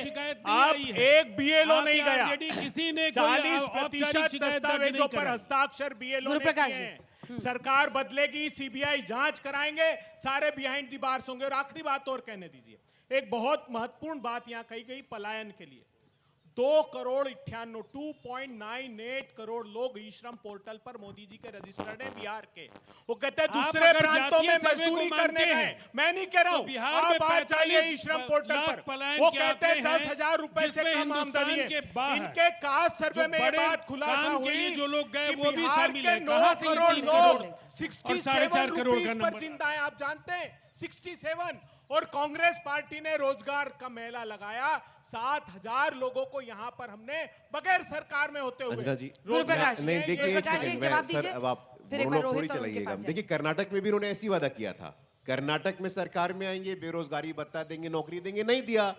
आप एक बीएलओ नहीं गया, किसी ने 40% दस्तावेजों पर हस्ताक्षर बीएलओ ने किए हैं। सरकार बदलेगी, सीबीआई जांच कराएंगे, सारे बिहाइंड दी बार्स होंगे। और आखिरी बात और कहने दीजिए, एक बहुत महत्वपूर्ण बात यहां कही गई पलायन के लिए। 2.98 करोड़ लोग ई श्रम पोर्टल पर मोदी जी के रजिस्टर्ड हैं बिहार के। वो कहते हैं दूसरे अगर प्रांतों में जातीय सर्वे मजदूरी को करने मानते गए। हैं, मैं नहीं कह रहा तो हूं, बिहार में आप आ जाइए 45 ई श्रम पोर्टल लाख पर। पलायन वो के कहते हैं आंकड़े 10,000 रुपए से जिसमें कम आमदनी हिंदुस्तान के है। बाहर इनके कास्ट सर्वे जो में ये बड़े बात खुलासा काम के हुई लिए जो लोग गए कि वो भी बिहार शामिल के है। 9 कहां से ये करोड़ 3 लोग करोड़ और 67 4.5 करोड़ का रुपीस पर नंबर। जिंदा है, आप जानते हैं 67। और कांग्रेस पार्टी ने रोजगार का मेला लगाया, 7,000 लोगों को यहां पर हमने बगैर सरकार में होते हुए अंजना जी गुरुप्रकाश, नहीं देखिए एक गुरुप्रकाश, सेकंड एक मैं जवाब सर दीजिए। अब आप फिर एक बार मोनोलॉग थोड़ी रोहित और उनके चलाइएगा। पास देखिए कर्नाटक में भी उन्होंने ऐसी वादा किया था, कर्नाटक में सरकार में आएंगे, बेरोजगारी भत्ता देंगे, नौकरी देंगे, नहीं दिया।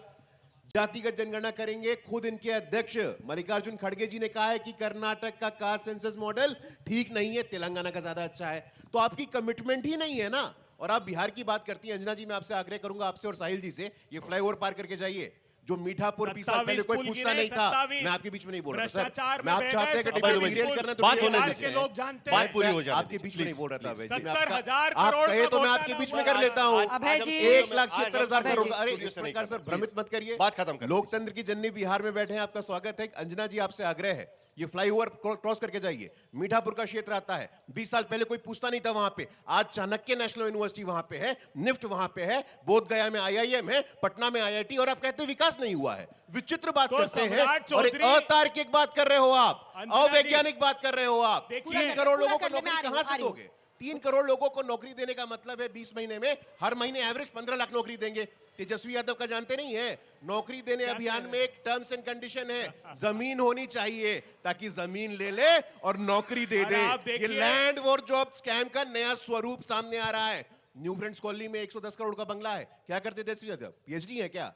जातिगत जनगणना करेंगे, खुद इनके अध्यक्ष मल्लिकार्जुन खड़गे जी ने कहा है कि कर्नाटक का कास्ट सेंसस मॉडल ठीक नहीं है, तेलंगाना का ज्यादा अच्छा है। तो आपकी कमिटमेंट ही नहीं है ना। और आप बिहार की बात करती हैं। अंजना जी मैं आपसे आग्रह करूंगा, आपसे और साहिल जी से, ये फ्लाईओवर पार करके जाइए। जो मीठापुर 20 साल पहले कोई पूछता नहीं था, मैं आपके बीच में नहीं बोल रहा था सर। मैं आप चाहते हैं कि डिबेट करना तो बात होने बिहार दीजिए। के लोग जानते बात हैं। पूरी हो जाए, आपके बीच में नहीं बोल रहा था अभय जी। मैं 70,000 आप करोड़ कहे का तो मैं घोटाला आपके बीच हुआ में कर है। लेता हूँ। अभय जी, 1,70,000 अभय करोड़ जी, का। अरे स्टूडियो इस से नहीं प्रकार सर करना, भ्रमित प्लीज। मत करिए। बात खत्म करिए। लोकतंत्र की जननी बिहार में बैठे हैं, आपका स्वागत है। अंजना जी आपसे आग्रह है, ये फ्लाईओवर क्रॉस करके जाइए। मीठापुर का क्षेत्र आता है, 20 साल पहले कोई पूछता नहीं था वहां पे। आज चाणक्य नेशनल यूनिवर्सिटी वहां पे है, निफ्ट वहां पे है, बोधगया में IIM है, पटना में IIT, और आप कहते हैं विकास नहीं हुआ है। विचित्र बात तो करते हैं सम्राट और एक चौधरी- अतार्किक बात कर रहे हो आप, अंजना जी, अवैज्ञानिक बात कर रहे हो आप। देखिए, 3 करोड़ लोगों को पूरा करने में नौकरी आ रही हूं, कहां आ से रही हूं। दोगे? 3 करोड़ लोगों को नौकरी देने का मतलब है 20 महीने में हर महीने एवरेज 15 लाख नौकरी देंगे। तेजस्वी यादव का जानते नहीं है? नौकरी देने अभियान में एक टर्म्स एंड कंडीशन है, जमीन होनी चाहिए ताकि जमीन ले ले और नौकरी दे दे। आप ये देखिए- लैंड वॉर जॉब स्कैम का नया स्वरूप सामने आ रहा है। न्यू फ्रेंड्स कॉलोनी में 110 करोड़ का बंगला है। क्या करते तेजस्वी यादव? PhD है क्या?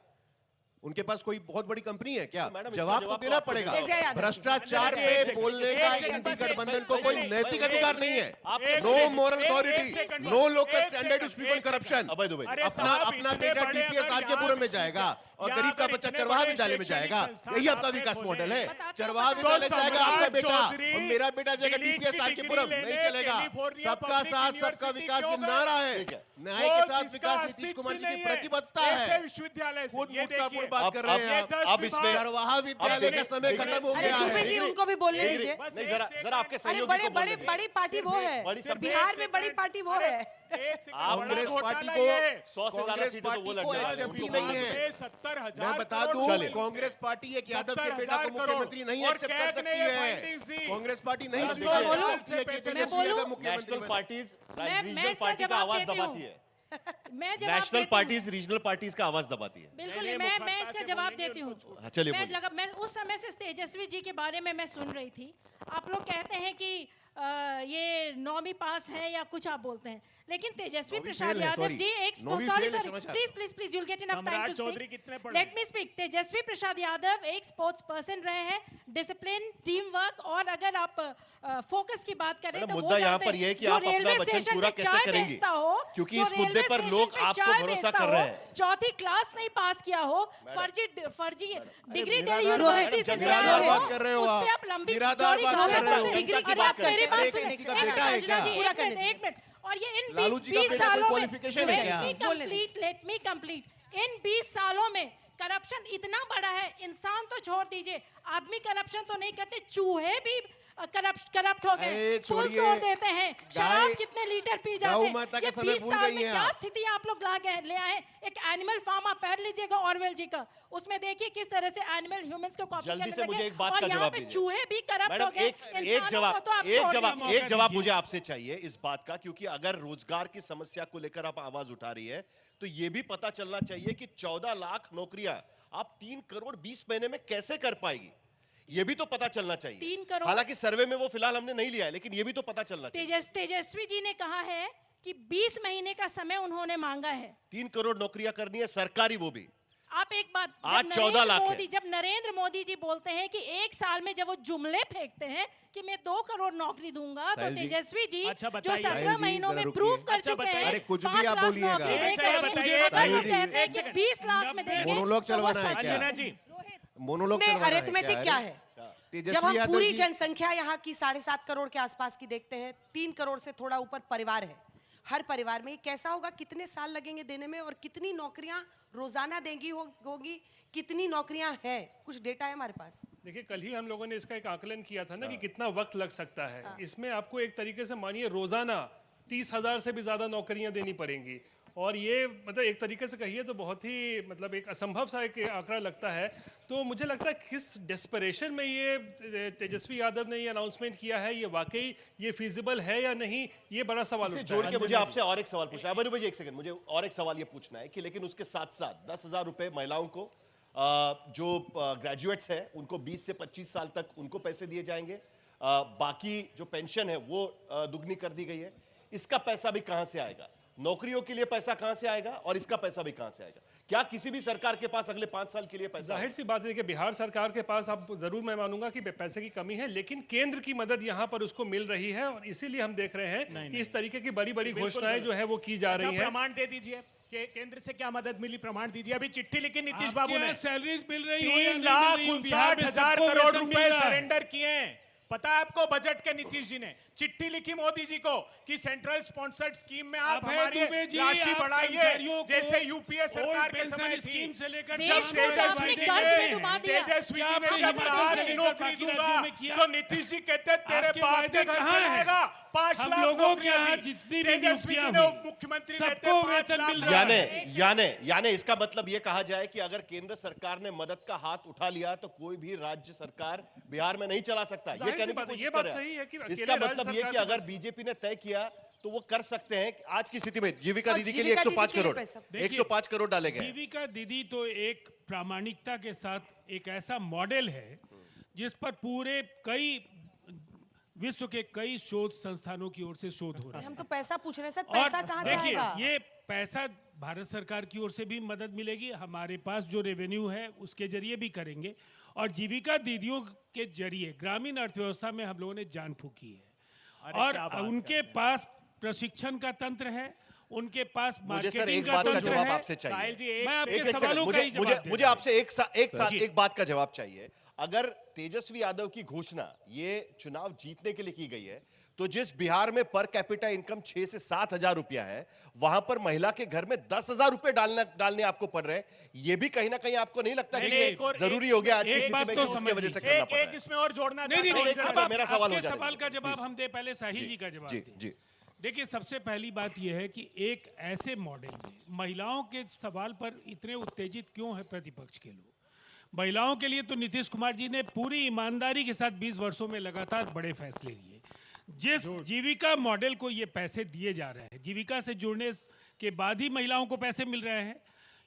उनके पास कोई बहुत बड़ी कंपनी है क्या? मैडम, इसका जवाब तो जवाब देना आपको पड़ेगा। देना होगा। भ्रष्टाचार एक पे सेकंड, बोलने एक का सेकंड, इंडी बस गठबंधन को एक कोई मिनट, नैतिक एक अधिकार मिनट, नहीं है। आप- नो एक मॉरल सेकंड, अथॉरिटी, एक सेकंड, नो लोकल एक standard to second, speak on एक करप्शन। अभय दुबे जी, अरे अपना साहब, अपना इतने बेटा बड़े TPS अगर आरकेपुरम यहाँ में जाएगा और यहाँ गरीब का अगर बच्चा इतने चरवाहा बड़े विद्यालय में शैक्षणिक जाएगा। संस्थान यही आपका आपने विकास खोले मॉडल है। बताते हैं, चरवाहा बताते हैं। विद्यालय जाएगा आपका सम्राट बेटा चौधरी और मेरा बेटा जाएगा दिल्ली की TPS आरकेपुरम, डिग्री नहीं लेने चलेगा। कैलिफोर्निया सबका पब्लिक साथ सबका यूनिवर्सिटी विकास क्यों ये नारा है। ठीक है। न्याय के साथ विकास नीतीश कुमार जी की प्रतिबद्धता है। विश्वविद्यालय से खुद ये मुक्तापुर देखिए, बात कर रहे अब- हैं ये आप। 10 इसमें- चरवाहा विद्यालय का समय खत्म हो अरे गया दुबे है। जी, उनको भी बोलने नहीं, दीजिए। बस नहीं, एक जरा सेकंड। जरा आपके अरे सहयोगी बड़े को बड़े बोलने दीजिए। बड़ी पार्टी वो है, बड़ी सब- बिहार में बड़ी पार्टी वो है। कांग्रेस पार्टी को 100 से ज्यादा कांग्रेस सीटें तो वो पार्टी को लड़ जाएगी। एक्सेप्ट ही नहीं है। 70,000 मैं बता दूं, चलिए। कांग्रेस पार्टी एक यादव के 70,000 बेटा को करोड़ मुख्यमंत्री नहीं और एक्सेप्ट कर कैग ने सकती ये है। findings दी। कांग्रेस पार्टी नहीं मैं स्वीकार कर बोलूं? सकती है कि मैं तेजस्वी बोलूं? यादव मुख्यमंत्री नेशनल बने। पार्टीज मैं रीजनल इसका पार्टी का जवाब आवाज देती दबाती हूँ। है। मैं जवाब नेशनल देती हूँ। पार्टीज रीजनल पार्टीज का आवाज दबाती है। बिल्कुल नहीं, नहीं, मैं मुखरता इसका से जवाब बोलेंगे, देती उनको हूँ। हाँ, चलिए मैं बोलिए। मैं उस समय से तेजस्वी जी के बारे में मैं सुन रही थी। आप लोग कहते हैं कि ये 9वीं पास है या कुछ आप बोलते हैं, लेकिन तेजस्वी 9वीं प्रसाद फेल है, यादव sorry। जी एक 9वीं सॉरी फेल है, सॉरी समाचार। Please please please, you'll get enough time सम्राट to चौधरी speak. कितने पढ़े? Let me speak. Tejashwi Prasad Yadav एक स्पोर्ट्स पर्सन रहे हैं, डिसिप्लिन, टीम वर्क, और अगर आप फोकस की बात करें मैडम, तो वो मुद्दा यहाँ जानते पर हैं, ये है कि जो आप अपना रेलवे वचन स्टेशन पूरा पे कैसे चाय करेंगे? बेचता हो, क्योंकि जो इस मुद्दे रेलवे पर स्टेशन लोग पे आपको चाय भरोसा बेचता कर हो, रहे हैं। चौथी क्लास नहीं पास किया हो, फर्जी डिग्री निराधार यूनिवर्सिटी से निराधार निकाले हो, बात कर रहे हो उस आप। पे आप लंबी निराधार चौड़ी बात कहावत कर रहे हो। करते हैं। डिग्री की अरे बात आप मेरी करें। बात अरे सुनिए, किसी का एक बेटा है मिनट, संजना क्या? जी, पूरा एक करने मिनट, एक मिनट। और ये इन लालू जी का 20 बेटा कोई सालों में, qualification है क्या? let me complete. इन 20 सालों में करप्शन इतना बड़ा है, इंसान तो छोड़ दीजिए, आदमी करप्शन तो नहीं करते, चूहे भी करप्ट हो अरे गए, पुल छोड़िए। तोड़ देते हैं, शराब गाय- कितने लीटर पी गौ जाते माता हैं। का ये समय 20 भूल साल गई में हैं क्या आप। स्थिति आप लोग ले आए। एक एनिमल फार्म आप पढ़ लीजिएगा ऑरवेल जी का, उसमें देखिए किस तरह से एनिमल ह्यूमंस को कॉपी जल्दी करने से लगे, मुझे एक बात और का यहाँ जवाब पे दीजिए। चूहे भी करप्ट हो मैडम, गए, एक इंसानों जवाब को तो आप छोड़ दीजिए। एक जवाब मुझे आपसे चाहिए इस बात का, क्योंकि अगर रोजगार की समस्या को लेकर आप आवाज उठा रही है तो यह भी पता चलना चाहिए कि 14 लाख नौकरियां आप 3 करोड़ 20 महीने में कैसे कर पाएगी, यह भी तो पता चलना चाहिए। 3 करोड़। हालांकि सर्वे में वो फिलहाल हमने नहीं लिया है, लेकिन यह भी तो पता चलना चाहिए। तेजस्वी जी ने कहा है कि 20 महीने का समय उन्होंने मांगा है। 3 करोड़ नौकरियां करनी है, सरकारी, वो भी। आप एक बात, आज 14 लाख है। जब नरेंद्र मोदी जी बोलते हैं कि एक साल में जब वो जुमले फेंकते हैं कि मैं 2 करोड़ नौकरी दूंगा, तो साहिल जी। तेजस्वी जी अच्छा, जो बताइए। 17 साहिल जी, महीनों जरा में रुकिए। प्रूव कर अच्छा, चुके बताइए। हैं, अरे कुछ भी 5 आप लाख बोलिएगा। नौकरी एक देकर सेकंड मुझे बताइए, अगर साहिल वो जी। कहते हैं एक कि सेकंड। 20 लाख में देंगे, मोनोलॉग तो वो चलवाना है सच क्या? है। नहीं, मोनोलॉग इसमें चलवाना है अरिथमेटिक क्या है? तेजस्वी जब हम यादव पूरी जी- जनसंख्या यहाँ की 7.5 करोड़ के आसपास की देखते हैं, 3 करोड़ से थोड़ा ऊपर परिवार है, हर परिवार में ये कैसा होगा, कितने साल लगेंगे देने में, और कितनी नौकरियां रोजाना देंगी होगी, कितनी नौकरियां हैं, कुछ डेटा है हमारे पास? देखिए, कल ही हम लोगों ने इसका एक आकलन किया था ना कि कितना वक्त लग सकता है। इसमें आपको एक तरीके से मानिए रोजाना 30,000 से भी ज्यादा नौकरियां देनी पड़ेंगी, और ये मतलब एक तरीके से कहिए तो बहुत ही मतलब एक असंभव सा एक आंकड़ा लगता है। तो मुझे लगता है किस डेस्परेशन में ये तेजस्वी यादव ने ये अनाउंसमेंट किया है, ये वाकई ये फिजिबल है या नहीं, ये बड़ा सवाल इसे उठता जोड़ है। के मुझे आपसे और एक सवाल पूछना है। अमन भाई एक सेकंड, मुझे और एक सवाल ये पूछना है कि लेकिन उसके साथ साथ 10,000 रुपए महिलाओं को, जो ग्रेजुएट्स हैं उनको 20 से 25 साल तक उनको पैसे दिए जाएंगे, बाकी जो पेंशन है वो दुगनी कर दी गई है। इसका पैसा भी कहां से आएगा? नौकरियों के लिए पैसा कहां से आएगा और इसका पैसा भी कहां से आएगा? क्या किसी भी सरकार के पास अगले 5 साल के लिए पैसा जाहिर सी बात है कि बिहार सरकार के पास अब जरूर मैं मानूंगा कि पैसे की कमी है, लेकिन केंद्र की मदद यहां पर उसको मिल रही है, और इसीलिए हम देख रहे हैं कि इस तरीके की बड़ी बड़ी घोषणाएं जो है वो की जा रही है। प्रमाण दे दीजिए कि केंद्र से क्या मदद मिली, प्रमाण दीजिए। अभी चिट्ठी लिखी नीतीश बाबू ने, सैलरीज मिल रही हो या 3 नहीं लाख मिल रही हो, बिहार में 59,000 सबको करोड़ वेतन मिल रुपए रहा है। सरेंडर किए हैं। पता है आपको बजट के नीतीश जी ने चिट्ठी लिखी मोदी जी को कि सेंट्रल स्पॉन्सर्ड स्कीम में आप अभय हमारी दुबे जी, राशि आप बढ़ाइए, कर्मचारियों को जैसे यूपीए सरकार ओल्ड के पेंशन समय थी। स्कीम से लेकर देश जब को तेजस्वी तो अपने जी कर्ज ने- में डुबा दिया। तेजस्वी क्या जी ने आपने जब हिमाचल कहा से कि लेकर नौकरी बाकी दूंगा, राज्यों में किया? तो नीतीश जी कहते तेरे आपके बाप वायदे के घर कहाँ से हैं? आएगा 5 हम लाख लोगों के नौकरियां यहाँ दी। जितनी भी तेजस्वी नियुक्तियां जी ने हुई, उप मुख्यमंत्री सबको रहते 5 वेतन लाख मिल रहा है। यानी इसका मतलब ये कहा जाए कि अगर केंद्र सरकार ने मदद का हाथ उठा लिया तो कोई भी राज्य सरकार बिहार में नहीं चला सकता। ये जाहिर सी कहने की बात है, कोशिश ये कर बात रहे सही है हैं। कि अकेले इसका राज्य मतलब ये सरकार कि के अगर पास- बीजेपी ने तय किया तो वो कर सकते हैं। आज की स्थिति में जीविका और दीदी के लिए जीविका 105 दीदी के लिए करोड़ पैसा। 105 करोड़ डाले गए। जीविका दीदी तो एक प्रामाणिकता के साथ एक ऐसा मॉडल है जिस पर पूरे कई विश्व के कई शोध संस्थानों की ओर से शोध हो रहे हम हैं। तो पैसा पूछ रहे हैं सर, और पैसा कहाँ से देखिए, आएगा? ये पैसा भारत सरकार की ओर से भी मदद मिलेगी, हमारे पास जो रेवेन्यू है उसके जरिए भी करेंगे, और जीविका दीदियों के जरिए ग्रामीण अर्थव्यवस्था में हम लोगों ने जान फूकी है। क्या बात और उनके पास प्रशिक्षण का तंत्र है, उनके पास मुझे सर मार्केटिंग एक का बात का तंत्र जवाब है। आपसे चाहिए। साहिल जी मैं आपके एक सेकंड, सवालों का ही मुझे जवाब मुझे दे आपसे देखिए। एक बात का जवाब चाहिए। अगर तेजस्वी यादव की घोषणा ये चुनाव जीतने के लिए की गई है, तो जिस बिहार में पर कैपिटा इनकम 6 से 7 हजार रुपया है, वहां पर महिला के घर में 10,000 रुपए डालने आपको पड़ रहे हैं। ये भी कहीं ना कहीं आपको नहीं लगता कि नहीं, ये एक और- जरूरी एक- हो गया आज की एक स्थिति बात में तो कि उसकी समझ वजह से लीजिए। करना पड़ एक रहा है? इसमें और जोड़ना नहीं चाहता हूं। नहीं, एक अब मिनट, मेरा सवाल हो आपके जाने सवाल दीजिए। का जवाब प्लीज। हम दे, पहले साहिल जी का जवाब जी दें। जी देखिए, सबसे पहली बात यह है कि एक ऐसे मॉडल में महिलाओं के सवाल पर इतने उत्तेजित क्यों है प्रतिपक्ष के लोग? महिलाओं के लिए तो नीतीश कुमार जी ने पूरी ईमानदारी के साथ 20 वर्षों में लगातार बड़े फैसले लिए। जिस जीविका मॉडल को ये पैसे दिए जा रहे हैं, जीविका से जुड़ने के बाद ही महिलाओं को पैसे मिल रहे हैं।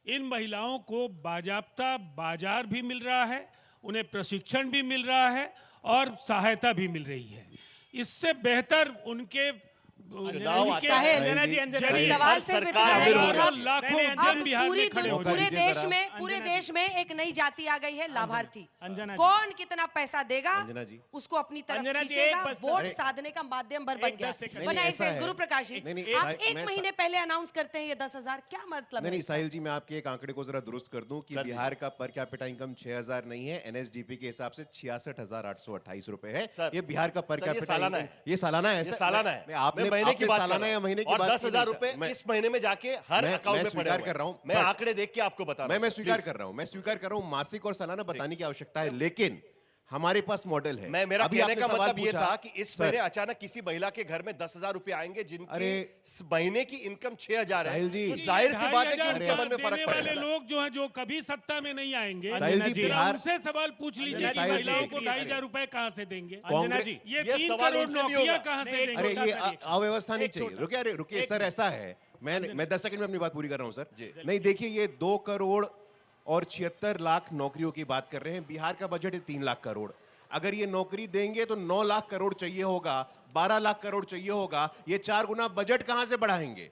इन महिलाओं को बाजाप्ता बाजार भी मिल रहा है, उन्हें प्रशिक्षण भी मिल रहा है और सहायता भी मिल रही है। इससे बेहतर उनके चुनाव आता साहिल, है। अंजना जी, अंजना जी, सवाल हर सिर्फ सरकार इतना है अमीर हो कि रही है। अब लाखों नहीं, उद्यम अब बिहार पूरी में खड़े हो पूरे रहे हैं। देश में अंजना एक नई जाति आ गई है, लाभार्थी। अंजना जी। कौन कितना पैसा देगा अंजना जी। उसको अपनी तरफ अंजना जी, खींचेगा, एक बस- वोट अरे, साधने का माध्यम बन एक गया। 10 सेकंड। वरना नहीं, ऐसे ऐसा है। गुरु प्रकाश जी, नहीं, नहीं, आप साहिल, एक मैं महीने पहले अनाउंस करते हैं ये 10,000, क्या मतलब है नहीं इसका? साहिल जी, मैं आपके एक आंकड़े को जरा दुरुस्त कर दूं कि बिहार का पर कैपिटा इनकम 6,000 नहीं है, एनएसडीपी के हिसाब से 66,828 रुपए है। सर, ये बिहार का पर सर, ये कैपिटा सालाना इनकम- है। ये सालाना है ये सर। सालाना है। नहीं, आपने मैं महीने की बात कर सालाना रहा या हूं। महीने की और बात 10,000 नहीं रुपए मैं- इस महीने में जाके हर मैं अकाउंट में पड़े स्वीकार हुए कर रहा हूं, हैं। मैं but- आंकड़े देख के आपको बता रहा हूं। मैं सर, स्वीकार please। कर रहा हूं, मैं स्वीकार कर रहा हूं, मासिक और सालाना बताने की आवश्यकता है, लेकिन हमारे पास मॉडल है। मेरा अभी कहने आपने का सवाल मतलब ये पूछा, था कि इस सर, महीने अचानक किसी महिला के घर में 10,000 रुपए आएंगे जिनकी अरे, महीने की इनकम 6,000 है। साहिल जी। तो जाहिर सी बात है कि 2,500 उनके मन में देने फर्क वाले पड़ेगा। लोग जो हैं, जो कभी सत्ता में नहीं आएंगे, साहिल जी, जरा बिहार- उनसे सवाल पूछ लीजिए कि साहिल जी, महिलाओं को एक 2,500 रुपए कहाँ से देंगे? अंजना जी, ये ये 3 सवाल करोड़ उनसे भी नौकरियां होगा। कहाँ से नहीं, देंगे? अरे छोटा ये सा रिएक्शन। अव्यवस्था नहीं एक चाहिए। छोटा- रुकिए, अरे रुकिए एक सर, मिनट। ऐसा है, मैं 10 सेकंड में अपनी बात पूरी कर रहा हूं सर। जी। नहीं, देखिए, ये 2 करोड़ और 76 लाख नौकरियों की बात कर रहे हैं। बिहार का बजट है 3 लाख करोड़। अगर ये नौकरी देंगे तो 9 लाख करोड़ चाहिए होगा, 12 लाख करोड़ चाहिए होगा। ये 4 गुना बजट कहां से बढ़ाएंगे?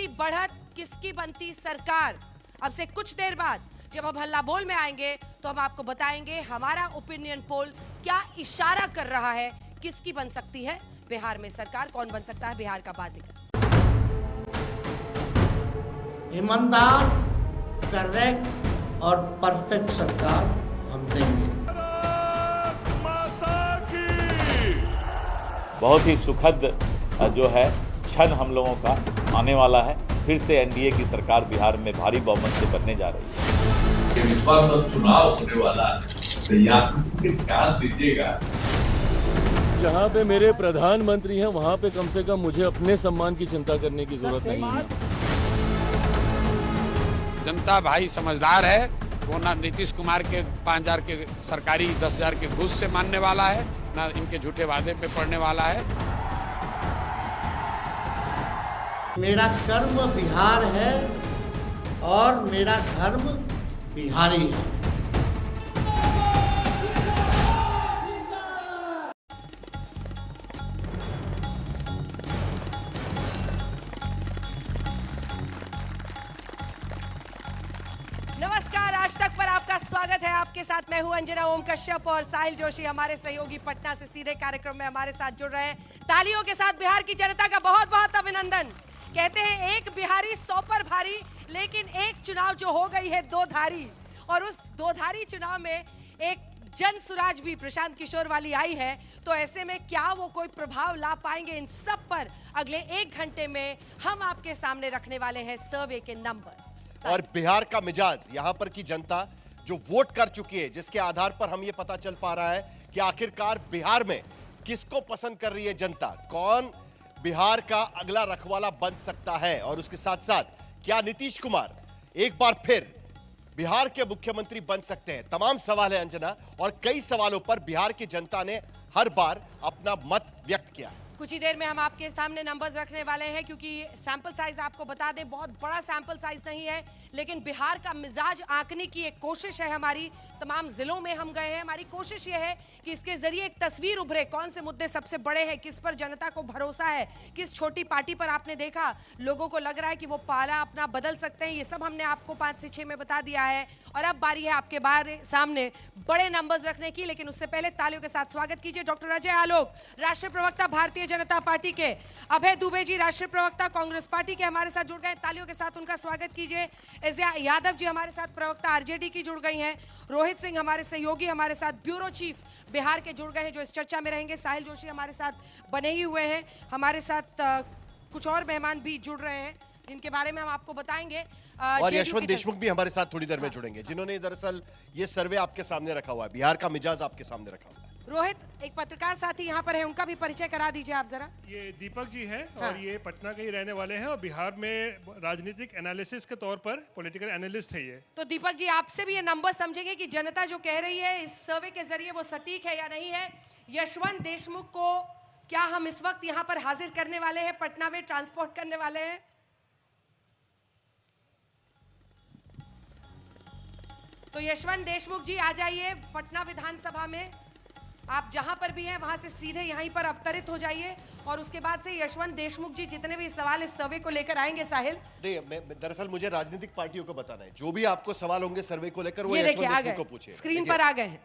कितनी बढ़त, किसकी बनती सरकार, अब से कुछ देर बाद जब हम हल्ला बोल में आएंगे तो हम आपको बताएंगे हमारा ओपिनियन पोल क्या इशारा कर रहा है, किसकी बन सकती है बिहार में सरकार, कौन बन सकता है बिहार का बाजीगर। ईमानदार, करेक्ट और परफेक्ट सरकार हम देंगे। बहुत ही सुखद जो है क्षण हम लोगों का आने वाला है। फिर से एनडीए की सरकार बिहार में भारी बहुमत से बनने जा रही है। इस बार तो चुनाव होने वाला है, तैयार ध्यान दीजिएगा। जहाँ पे मेरे प्रधानमंत्री हैं वहाँ पे कम से कम मुझे अपने सम्मान की चिंता करने की जरूरत नहीं है। जनता भाई समझदार है, वो ना नीतीश कुमार के 5,000 के सरकारी 10,000 के घूस से मानने वाला है, ना इनके झूठे वादे पे पड़ने वाला है। मेरा कर्म बिहार है और मेरा धर्म बिहारी है। नमस्कार, आज तक पर आपका स्वागत है। आपके साथ मैं हूं अंजना ओम कश्यप और साहिल जोशी हमारे सहयोगी पटना से सीधे कार्यक्रम में हमारे साथ जुड़ रहे हैं। तालियों के साथ बिहार की जनता का बहुत बहुत अभिनंदन। कहते हैं एक बिहारी 100 पर भारी, लेकिन एक चुनाव जो हो गई है दो धारी, और उस दो धारी चुनाव में एक जन सुराज भी प्रशांत किशोर वाली आई है। तो ऐसे में क्या वो कोई प्रभाव ला पाएंगे, इन सब पर अगले 1 घंटे में हम आपके सामने रखने वाले हैं सर्वे के नंबर्स। और बिहार का मिजाज, यहां पर की जनता जो वोट कर चुकी है, जिसके आधार पर हम ये पता चल पा रहा है कि आखिरकार बिहार में किसको पसंद कर रही है जनता, कौन बिहार का अगला रखवाला बन सकता है, और उसके साथ साथ क्या नीतीश कुमार एक बार फिर बिहार के मुख्यमंत्री बन सकते हैं। तमाम सवाल है अंजना, और कई सवालों पर बिहार की जनता ने हर बार अपना मत व्यक्त किया है। कुछ ही देर में हम आपके सामने नंबर्स रखने वाले हैं, क्योंकि सैंपल साइज आपको बता दें बहुत बड़ा सैंपल साइज नहीं है, लेकिन बिहार का मिजाज आंकने की एक कोशिश है हमारी। तमाम जिलों में हम गए हैं। हमारी कोशिश ये है कि इसके जरिए एक तस्वीर उभरे, कौन से मुद्दे सबसे बड़े हैं, किस पर जनता को भरोसा है, किस छोटी पार्टी पर आपने देखा लोगों को लग रहा है कि वो पाला अपना बदल सकते हैं। ये सब हमने आपको 5 से 6 में बता दिया है, और अब बारी है आपके सामने बड़े नंबर्स रखने की। लेकिन उससे पहले तालियों के साथ स्वागत कीजिए डॉक्टर अजय आलोक, राष्ट्रीय प्रवक्ता भारतीय जनता पार्टी के, अभय दुबे जी राष्ट्रीय प्रवक्ता कांग्रेस पार्टी के हमारे साथ जुड़ गए। तालियों के साथ उनका स्वागत कीजिए। एजिया यादव जी हमारे साथ प्रवक्ता आरजेडी की जुड़ गई हैं। रोहित सिंह हमारे सहयोगी हमारे साथ ब्यूरो चीफ बिहार के जुड़ गए हैं, जो इस चर्चा में रहेंगे। साहिल जोशी हमारे साथ बने ही हुए हैं। हमारे साथ कुछ और मेहमान भी जुड़ रहे हैं जिनके बारे में हम आपको बताएंगे। और यशवंत देशमुख भी हमारे साथ थोड़ी देर में जुड़ेंगे, जिन्होंने दरअसल ये सर्वे आपके सामने रखा हुआ है, बिहार का मिजाज आपके सामने रखा हुआ है। रोहित, एक पत्रकार साथी यहाँ पर है, उनका भी परिचय करा दीजिए आप जरा। ये दीपक जी हैं, हाँ। और ये पटना के ही रहने वाले हैं, और बिहार में राजनीतिक एनालिसिस के तौर पर पॉलिटिकल एनालिस्ट है ये। तो दीपक जी, आपसे भी ये नंबर समझेंगे कि जनता जो कह रही है इस सर्वे के जरिए वो सटीक है या नहीं है। यशवंत देशमुख को क्या हम इस वक्त यहाँ पर हाजिर करने वाले हैं, पटना में ट्रांसपोर्ट करने वाले हैं? तो यशवंत देशमुख जी आ जाइए पटना विधानसभा में। आप जहां पर भी हैं वहां से सीधे यहीं पर अवतरित हो जाइए, और उसके बाद से यशवंत देशमुख जी जितने भी सवाल इस सर्वे को लेकर आएंगे। साहिल, नहीं, दरअसल मुझे राजनीतिक पार्टियों को बताना है, जो भी आपको सवाल होंगे सर्वे को लेकर वो ये देखिए यशवंत आ देशमुख गए, को पूछिए। स्क्रीन पर आ गए हैं,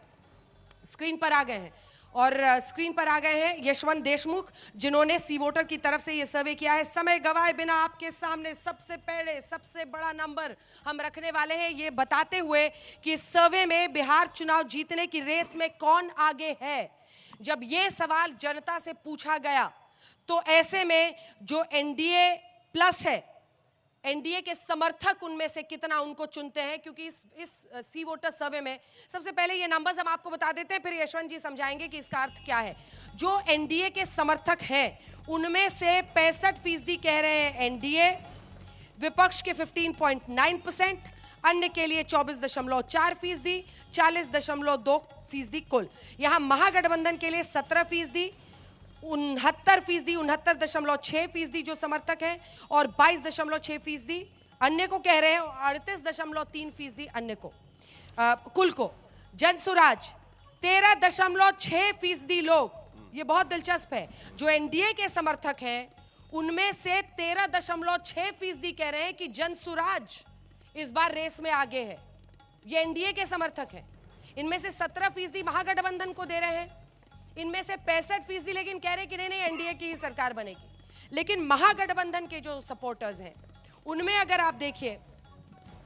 स्क्रीन पर आ गए हैं, और स्क्रीन पर आ गए हैं यशवंत देशमुख, जिन्होंने सी वोटर की तरफ से ये सर्वे किया है। समय गवाए बिना आपके सामने सबसे पहले सबसे बड़ा नंबर हम रखने वाले हैं, ये बताते हुए कि इस सर्वे में बिहार चुनाव जीतने की रेस में कौन आगे है। जब ये सवाल जनता से पूछा गया तो ऐसे में जो एनडीए प्लस है, एनडीए के समर्थक उनमें से कितना उनको चुनते हैं, क्योंकि इस सी वोटर सर्वे में सबसे पहले ये नंबर्स हम आपको बता देते हैं, फिर यशवंत जी समझाएंगे कि इसका अर्थ क्या है। जो एनडीए के समर्थक हैं उनमें से 65% कह रहे हैं एनडीए, विपक्ष के 15.9%, अन्य के लिए 24.4%, 40.2% कुल। यहाँ महागठबंधन के लिए 17%, 69%, 69.6% जो समर्थक हैं, और 22.6% अन्य को कह रहे हैं, 38.3% अन्य को कुल को। जनसुराज 13.6% लोग, ये बहुत दिलचस्प है, जो एनडीए के समर्थक हैं उनमें से 13.6% कह रहे हैं कि जनसुराज इस बार रेस में आगे है, ये एनडीए के समर्थक हैं। इनमें से 17% महागठबंधन को दे रहे हैं, इनमें से 65% लेकिन कह रहे हैं कि नहीं एनडीए की ही सरकार बनेगी। लेकिन महागठबंधन के जो सपोर्टर्स हैं उनमें अगर आप देखिए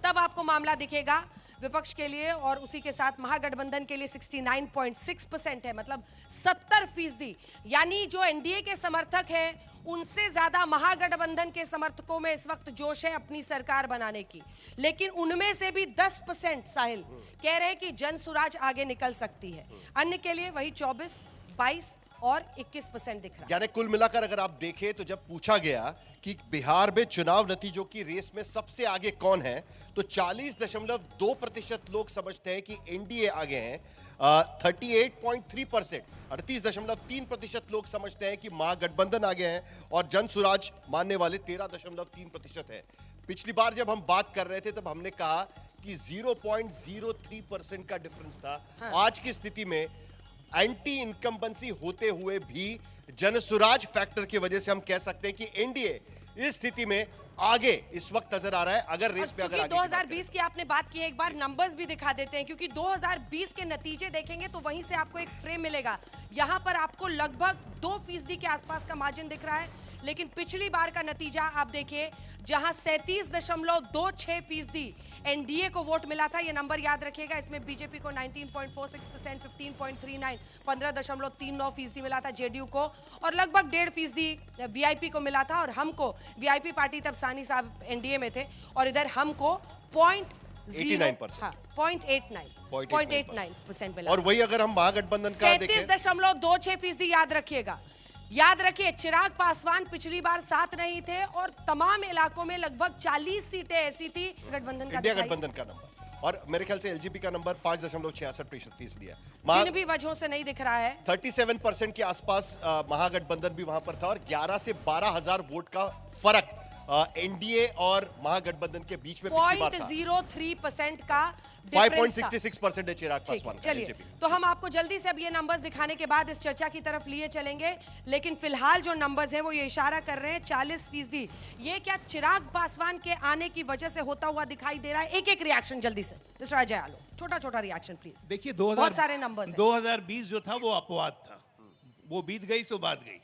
तब आपको मामला दिखेगा विपक्ष के लिए और उसी के साथ महागठबंधन के लिए 69.6% है, मतलब 70%। यानी जो एनडीए के समर्थक हैं उनसे ज्यादा महागठबंधन के समर्थकों में इस वक्त जोश है अपनी सरकार बनाने की। लेकिन उनमें से भी 10% साहिल कह रहे हैं कि जनसुराज आगे निकल सकती है, अन्य के लिए वही 24, 22 और 21% दिख रहा है। यानी कुल मिलाकर अगर आप देखें तो जब पूछा गया कि बिहार में चुनाव नतीजों की रेस में सबसे आगे कौन है तो 40.2% लोग समझते हैं कि एनडीए आगे हैं, 38.3%, 38.3% लोग समझते हैं कि महागठबंधन आगे हैं और जनसुराज मानने वाले 13.3% है। पिछली बार जब हम बात कर रहे थे तब हमने कहा कि 0.03% का डिफरेंस था। हाँ। आज की स्थिति में एंटी इनकम्बेंसी होते हुए भी जनसुराज फैक्टर की वजह से हम कह सकते हैं कि एनडीए इस स्थिति में आगे इस वक्त नजर आ रहा है। अगर रेस पे अगर आगे 2020 की आपने बात की है, एक बार नंबर्स भी दिखा देते हैं क्योंकि 2020 के नतीजे देखेंगे तो वहीं से आपको एक फ्रेम मिलेगा। यहां पर आपको लगभग 2% के आसपास का मार्जिन दिख रहा है, लेकिन पिछली बार का नतीजा आप देखिए जहां 37.26% एनडीए को वोट मिला था। ये नंबर याद रखिएगा, इसमें बीजेपी को 19.46%, 15.39, 15.39% मिला था जेडीयू को और लगभग 1.5% वीआईपी को मिला था। और हमको वीआईपी पार्टी तब सानी साहब एनडीए में थे और इधर हमको 0.89% मिला। और वही अगर हम महागठबंधन का देखें 37.26% याद रखिएगा। याद रखिए चिराग पासवान पिछली बार साथ नहीं थे और तमाम इलाकों में लगभग 40 सीटें ऐसी थी गठबंधन का, इंडिया गठबंधन का नंबर, और मेरे ख्याल से एलजेपी का नंबर 5.66% है। जिन भी वजहों से नहीं दिख रहा है 37% के आसपास महागठबंधन भी वहां पर था और 11 से 12,000 वोट का फर्क एनडीए और महागठबंधन के बीच में पिछली बार था। 0.03% का 5.66% है चिराग पासवान का। चलिए तो हम आपको जल्दी से अब ये नंबर्स दिखाने के बाद इस चर्चा की तरफ लिए चलेंगे, लेकिन फिलहाल जो नंबर्स हैं वो ये इशारा कर रहे हैं 40%। ये क्या चिराग पासवान के आने की वजह से होता हुआ दिखाई दे रहा है? एक एक रिएक्शन जल्दी से मिस्टर अजय आलो, छोटा छोटा रिएक्शन प्लीज। देखिए बहुत सारे नंबर्स 2020 जो था वो अपवाद था, वो बीत गई सो बात गई।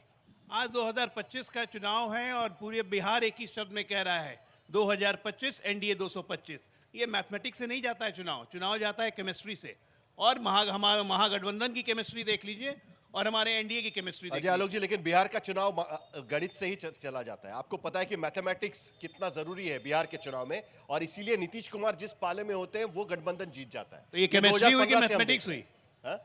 आज 2025 का चुनाव है और पूरे बिहार एक ही शब्द में कह रहा है 2025 एनडीए 225। ये मैथमेटिक्स से नहीं जाता है चुनाव जाता है केमिस्ट्री से। और हमारे महागठबंधन की केमिस्ट्री देख लीजिए और हमारे एनडीए की केमिस्ट्री अजय आलोक जी, लेकिन बिहार का चुनाव गणित से ही चला जाता है। आपको पता है कि मैथमेटिक्स कितना जरूरी है बिहार के चुनाव में, और इसीलिए नीतीश कुमार जिस पाले में होते हैं वो गठबंधन जीत जाता है। तो ये केमिस्ट्री हुई कि मैथमेटिक्स हुई?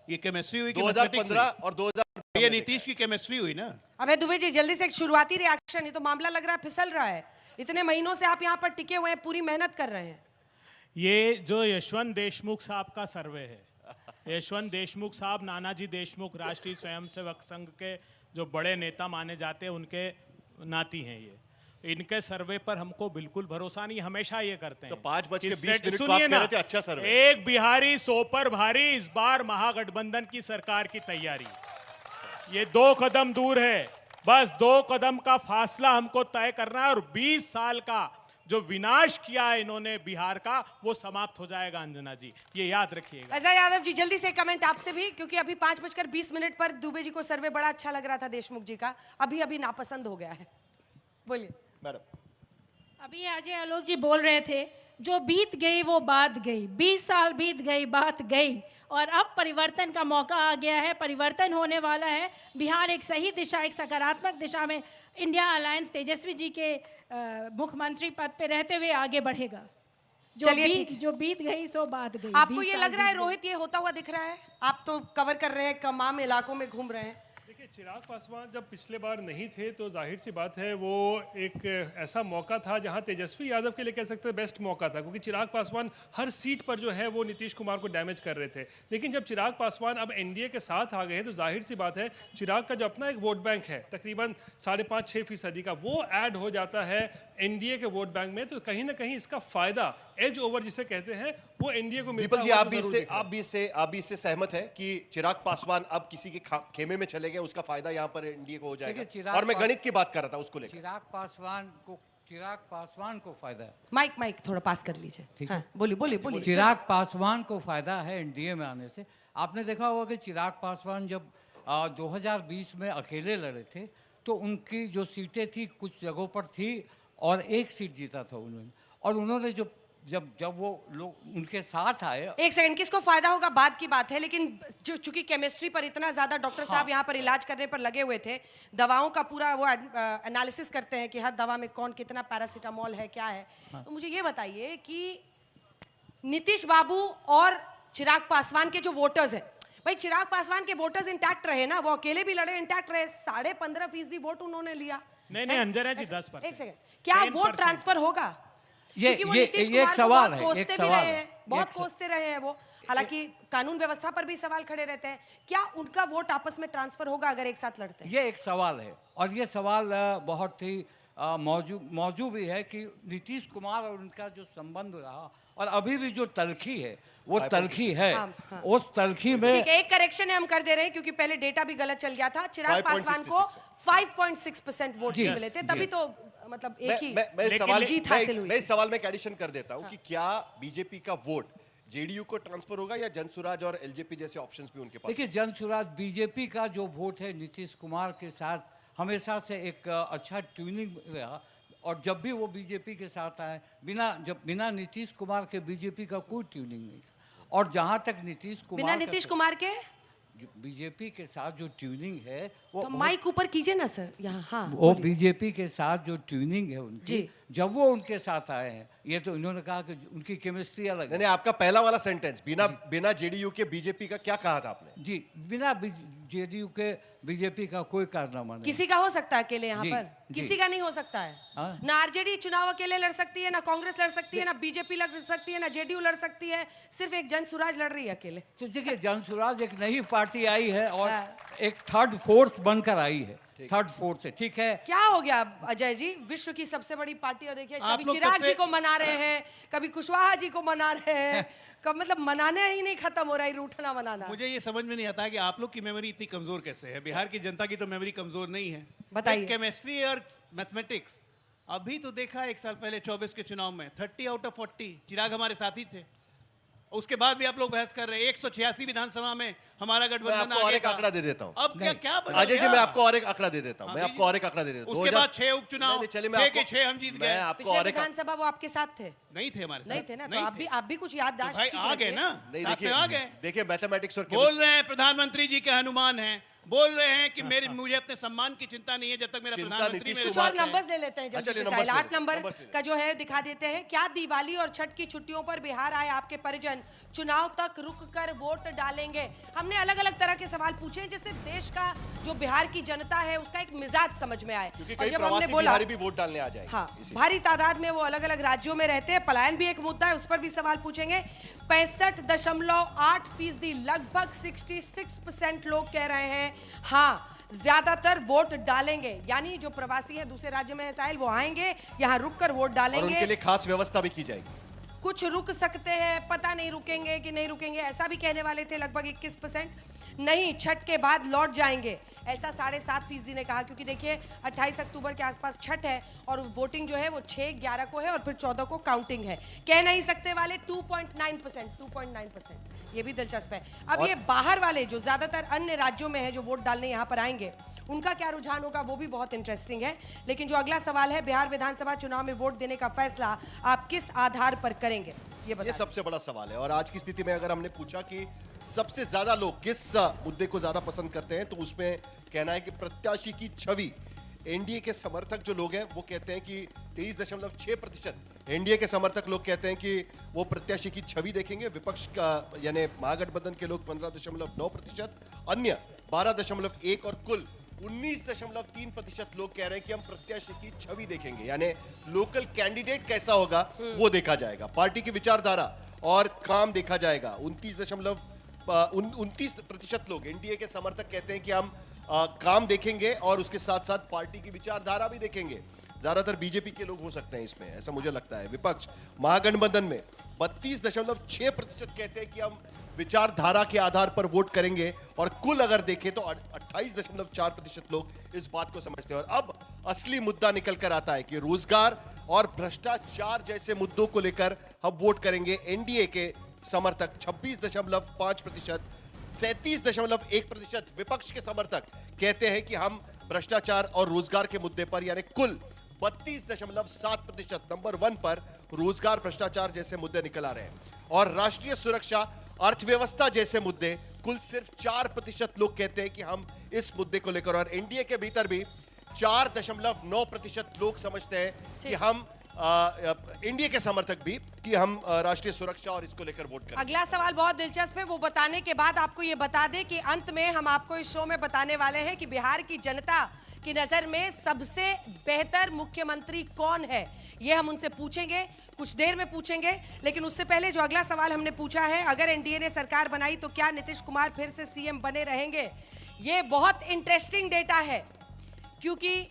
ये केमिस्ट्री हुई कि 2015 और 2000 ये नीतीश की केमिस्ट्री हुई ना। अबे दुबे जी जल्दी से एक शुरुआती रिएक्शन, ये तो मामला लग रहा है फिसल रहा है। इतने महीनों से आप यहाँ पर टिके हुए हैं, पूरी मेहनत कर रहे हैं। ये जो यशवंत देशमुख साहब का सर्वे है, यशवंत देशमुख साहब नानाजी देशमुख राष्ट्रीय स्वयंसेवक संघ के जो बड़े नेता माने जाते हैं उनके नाती हैं। ये इनके सर्वे पर हमको बिल्कुल भरोसा नहीं, हमेशा ये करते हैं। तो 5:20 सुनिए कह ना, रहे थे अच्छा सर्वे। एक बिहारी 100 पर भारी, इस बार महागठबंधन की सरकार की तैयारी। ये 2 कदम दूर है, बस 2 कदम का फासला हमको तय करना है और 20 साल का जो विनाश किया है इन्होंने बिहार का वो समाप्त हो जाएगा। अंजना जी ये याद रखिएगा। अजय यादव जी जल्दी से कमेंट आपसे भी, क्योंकि अभी 5:20 पर दुबे जी को सर्वे बड़ा अच्छा लग रहा था देशमुख जी का, अभी नापसंद हो गया है। बोलिए मैडम। अभी अजय आलोक जी बोल रहे थे जो बीत गई वो बात गई, 20 साल बीत गई बात गई और अब परिवर्तन का मौका आ गया है, परिवर्तन होने वाला है। बिहार एक सही दिशा, एक सकारात्मक दिशा में इंडिया अलायंस तेजस्वी जी के मुख्यमंत्री पद पे रहते हुए आगे बढ़ेगा। जो बीत गई सो बात गई। आपको ये लग रहा है रोहित ये होता हुआ दिख रहा है? आप तो कवर कर रहे हैं, तमाम इलाकों में घूम रहे हैं। देखिए चिराग पासवान जब पिछले बार नहीं थे तो जाहिर सी बात है वो एक ऐसा मौका था जहां तेजस्वी यादव के लिए कह सकते हैं बेस्ट मौका था, क्योंकि चिराग पासवान हर सीट पर जो है वो नीतीश कुमार को डैमेज कर रहे थे। लेकिन जब चिराग पासवान अब एनडीए के साथ आ गए हैं तो जाहिर सी बात है चिराग का जो अपना एक वोट बैंक है तकरीबन 5.5-6% का, वो ऐड हो जाता है एनडीए के वोट बैंक में। तो कहीं ना कहीं इसका फायदा एज ओवर जिसे कहते हैं वो एनडीए को मिलता है। दीपक जी आप भी इससे सहमत है कि चिराग पासवान अब किसी के खेमे में चले गए, उसका फायदा यहाँ पर एनडीए को हो जाएगा? और मैं गणित की बात कर रहा था उसको लेकर। चिराग पासवान को चिराग पासवान को फायदा है। माइक थोड़ा पास कर लीजिए। हाँ, बोलिए। चिराग पासवान को फायदा है एनडीए में आने से। आपने देखा होगा कि चिराग पासवान जब 2020 में अकेले लड़े थे तो उनकी जो सीटें थी कुछ जगहों पर थी और एक सीट जीता था उन्होंने, और उन्होंने जब वो लोग उनके साथ आए। एक सेकंड, किसको फायदा होगा बाद की बात है, लेकिन चूंकि केमिस्ट्री पर इतना ज्यादा डॉक्टर साहब यहाँ पर इलाज करने पर लगे हुए थे, दवाओं का पूरा वो एनालिसिस करते हैं कि हर दवा में कौन कितना पैरासीटामोल है, क्या है। तो मुझे ये बताइए कि नीतीश बाबू और चिराग पासवान के जो वोटर्स हैं, भाई चिराग पासवान के वोटर्स इंटैक्ट रहे ना, वो अकेले भी लड़े इंटैक्ट रहे, 15.5% वोट उन्होंने लिया। नहीं अंजना जी 10%। एक सेकंड, क्या वोट ट्रांसफर होगा? ये एक सवाल है, एक सवाल है, बहुत कोसते रहे हैं वो। हालांकि कानून व्यवस्था पर भी सवाल खड़े रहते हैं, क्या उनका वोट आपस में ट्रांसफर होगा अगर एक साथ लड़ते हैं? ये एक सवाल है, और ये सवाल बहुत ही मौजू भी है कि नीतीश कुमार और उनका जो संबंध रहा और अभी भी जो तलखी है वो तलखी है। उस तलखी में ठीक है, एक करेक्शन है हम कर दे रहे हैं क्योंकि पहले डेटा भी गलत चल गया था। चिराग पासवान को 5.6% वोट मिले थे, तभी तो मतलब एक ही जीत हासिल हुई। मैं इस सवाल में एक एडिशन कर देता हूं कि क्या बीजेपी का वोट जेडीयू को ट्रांसफर होगा या जनसुराज और एलजेपी जैसे ऑप्शंस भी उनके पास? देखिए, जनसुराज बीजेपी का जो वोट है नीतीश कुमार के साथ हमेशा से एक अच्छा ट्यूनिंग रहा, और जब भी वो बीजेपी के साथ आए बिना नीतीश कुमार के बीजेपी का कोई ट्यूनिंग नहीं। और जहां तक नीतीश कुमार के बीजेपी के साथ जो ट्यूनिंग है वो तो माइक ऊपर कीजिए ना सर यहाँ। हाँ, वो बीजेपी के साथ जो ट्यूनिंग है उनकी, जब वो उनके साथ आए हैं, ये तो इन्होंने कहा कि उनकी केमिस्ट्री अलग है। नहीं, आपका पहला वाला सेंटेंस बिना जेडीयू के बीजेपी का क्या कहा था आपने? जी, बिना जेडीयू के बीजेपी का कोई कारनामा नहीं। किसी का हो सकता है अकेले यहाँ पर? किसी का नहीं हो सकता है। ना आरजेडी चुनाव अकेले लड़ सकती है, ना कांग्रेस लड़ सकती है, ना बीजेपी लड़ सकती है, ना जेडीयू लड़ सकती है, सिर्फ एक जनसुराज लड़ रही है अकेले। तो देखिए, जनसुराज एक नई पार्टी आई है और एक थर्ड फोर्थ बनकर आई है, थर्ड फोर्थ से। ठीक है, क्या हो गया अजय जी, विश्व की सबसे बड़ी पार्टी, और देखिए कभी चिराग जी को मना रहे हैं, कभी कुशवाहा जी को मना रहे हैं, कब मतलब मनाने ही नहीं खत्म हो रहा है, रूठना मनाना। मुझे ये समझ में नहीं आता है कि आप लोग की मेमोरी इतनी कमजोर कैसे है। बिहार की जनता की तो मेमोरी कमजोर नहीं है। बताइए। केमिस्ट्री और मैथमेटिक्स अभी तो देखा, एक साल पहले 24 के चुनाव में 30 आउट ऑफ 40 चिराग हमारे साथी थे। उसके बाद भी आप लोग बहस कर रहे हैं। 186 विधानसभा में हमारा गठबंधन और एक आंकड़ा दे देता हूं। अब क्या अजय जी, मैं आपको और एक आंकड़ा दे देता हूं। मैं आपको और एक आंकड़ा दे देता हूं। उसके बाद 6 उपचुनाव, 6 के 6 हम जीत गए। आपको और एक विधानसभा वो आपके साथ थे? नहीं थे, हमारे नहीं थे ना, तो आप भी कुछ याददाश्त भाई आ गए ना। नहीं, देखिए मैथमेटिक्स और बोल रहे हैं प्रधानमंत्री जी के हनुमान हैं, बोल रहे हैं कि मुझे अपने सम्मान की चिंता नहीं है जब तक मेरा प्रधानमंत्री मेरे साथ है। नंबर्स ले लेते हैं जल्दी से। 8 नंबर का जो है दिखा देते हैं। क्या दिवाली और छठ की छुट्टियों पर बिहार आए आपके परिजन चुनाव तक रुक कर वोट डालेंगे? हमने अलग अलग तरह के सवाल पूछे जिससे देश का जो बिहार की जनता है उसका एक मिजाज समझ में आए। और जब हमने बोला भी वोट डालने आ जाए, हाँ, भारी तादाद में वो अलग अलग राज्यों में रहते हैं, पलायन भी एक मुद्दा है, उस पर भी सवाल पूछेंगे। 65.8%, लगभग 66% लोग कह रहे हैं हाँ ज्यादातर वोट डालेंगे, यानी जो प्रवासी हैं दूसरे राज्य में साहिल, वो आएंगे यहाँ रुककर वोट डालेंगे। और उनके लिए खास व्यवस्था भी की जाएगी। कुछ रुक सकते हैं, पता नहीं रुकेंगे कि नहीं रुकेंगे, ऐसा भी कहने वाले थे लगभग 21%। नहीं, छठ के बाद लौट जाएंगे, ऐसा 7.5% ने कहा, क्योंकि देखिए 28 अक्टूबर के आसपास छठ है और वोटिंग जो है वो 6-11 को है और फिर 14 को काउंटिंग है। कह नहीं सकते वाले 2.9%, ये भी दिलचस्प है। अब ये बाहर वाले जो ज्यादातर अन्य राज्यों में है जो वोट डालने यहाँ पर आएंगे, उनका क्या रुझान होगा वो भी बहुत इंटरेस्टिंग है। लेकिन जो अगला सवाल है, बिहार विधानसभा चुनाव में वोट देने का फैसला आप किस आधार पर करेंगे, ये सबसे बड़ा सवाल है। और आज की स्थिति में अगर हमने पूछा कि सबसे ज्यादा लोग किस मुद्दे को ज्यादा पसंद करते हैं, तो उसमें कहना है कि प्रत्याशी की छवि। एनडीए के समर्थक जो लोग हैं वो कहते हैं कि 23.6%। एनडीए के समर्थक लोग कहते हैं कि वो प्रत्याशी की छवि देखेंगे। विपक्ष का यानी महागठबंधन के लोग 15.9%, अन्य 12.1% और कुल 19.3% लोग कह रहे हैं कि हम प्रत्याशी की छवि देखेंगे, यानी लोकल कैंडिडेट कैसा होगा वो देखा जाएगा। पार्टी की विचारधारा और काम देखा जाएगा। 29% लोग एनडीए के समर्थक कहते हैं कि हम काम देखेंगे और उसके साथ साथ पार्टी की विचारधारा भी देखेंगे। ज्यादातर बीजेपी के लोग हो सकते हैं इसमें, ऐसा मुझे लगता है। विपक्ष महागठबंधन में 32.6% कहते हैं कि हम विचारधारा के आधार पर वोट करेंगे, और कुल अगर देखें तो 28.4% लोग इस बात को समझते हैं। और अब असली मुद्दा निकल कर आता है कि रोजगार और भ्रष्टाचार जैसे मुद्दों को लेकर हम वोट करेंगे। एनडीए के समर्थक 26.5%, 37.1% विपक्ष के समर्थक कहते हैं कि हम भ्रष्टाचार और रोजगार के मुद्दे पर यानी कुल 32.7% नंबर 1 पर रोजगार भ्रष्टाचार जैसे मुद्दे निकल आ रहे हैं। और राष्ट्रीय सुरक्षा, अर्थव्यवस्था जैसे मुद्दे कुल सिर्फ 4% लोग कहते हैं कि हम इस मुद्दे को लेकर, और एनडीए के भीतर भी 4.9% लोग समझते हैं कि हम एनडीए के समर्थक भी कि हम राष्ट्रीय सुरक्षा और इसको लेकर वोट करें। अगला सवाल बहुत दिलचस्प है, वो बताने के बाद आपको ये बता दें कि अंत में हम आपको इस शो में बताने वाले हैं कि बिहार की जनता की नजर में सबसे बेहतर मुख्यमंत्री कौन है। ये हम उनसे पूछेंगे, कुछ देर में पूछेंगे। लेकिन उससे पहले जो अगला सवाल हमने पूछा है, अगर एनडीए ने सरकार बनाई तो क्या नीतीश कुमार फिर से सीएम बने रहेंगे? ये बहुत इंटरेस्टिंग डेटा है, क्योंकि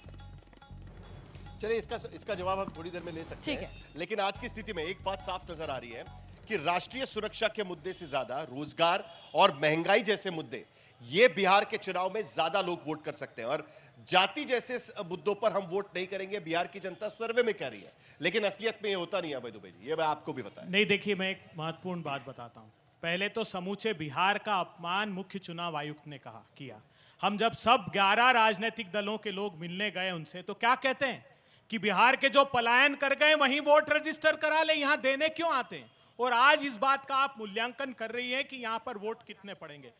चलिए इसका जवाब हम थोड़ी देर में ले सकते हैं। लेकिन आज की स्थिति में एक बात साफ नजर आ रही है कि राष्ट्रीय सुरक्षा के मुद्दे से ज्यादा रोजगार और महंगाई जैसे मुद्दे, ये बिहार के चुनाव में ज्यादा लोग वोट कर सकते हैं। और जाति जैसे मुद्दों पर हम वोट नहीं करेंगे, बिहार की जनता सर्वे में कह रही है, लेकिन असलियत में ये होता नहीं है। अभय दुबे जी, ये मैं आपको भी बताया। नहीं, देखिए, मैं एक महत्वपूर्ण बात बताता हूँ। पहले तो समूचे बिहार का अपमान मुख्य चुनाव आयुक्त ने किया। हम जब सब 11 राजनीतिक दलों के लोग मिलने गए उनसे, तो क्या कहते हैं कि बिहार के जो पलायन कर गए वहीं वोट रजिस्टर करा ले, यहाँ देने क्यों आते हैं? और आज इस बात का आप मूल्यांकन कर रही हैं कि यहाँ पर वोट कितने पड़ेंगे।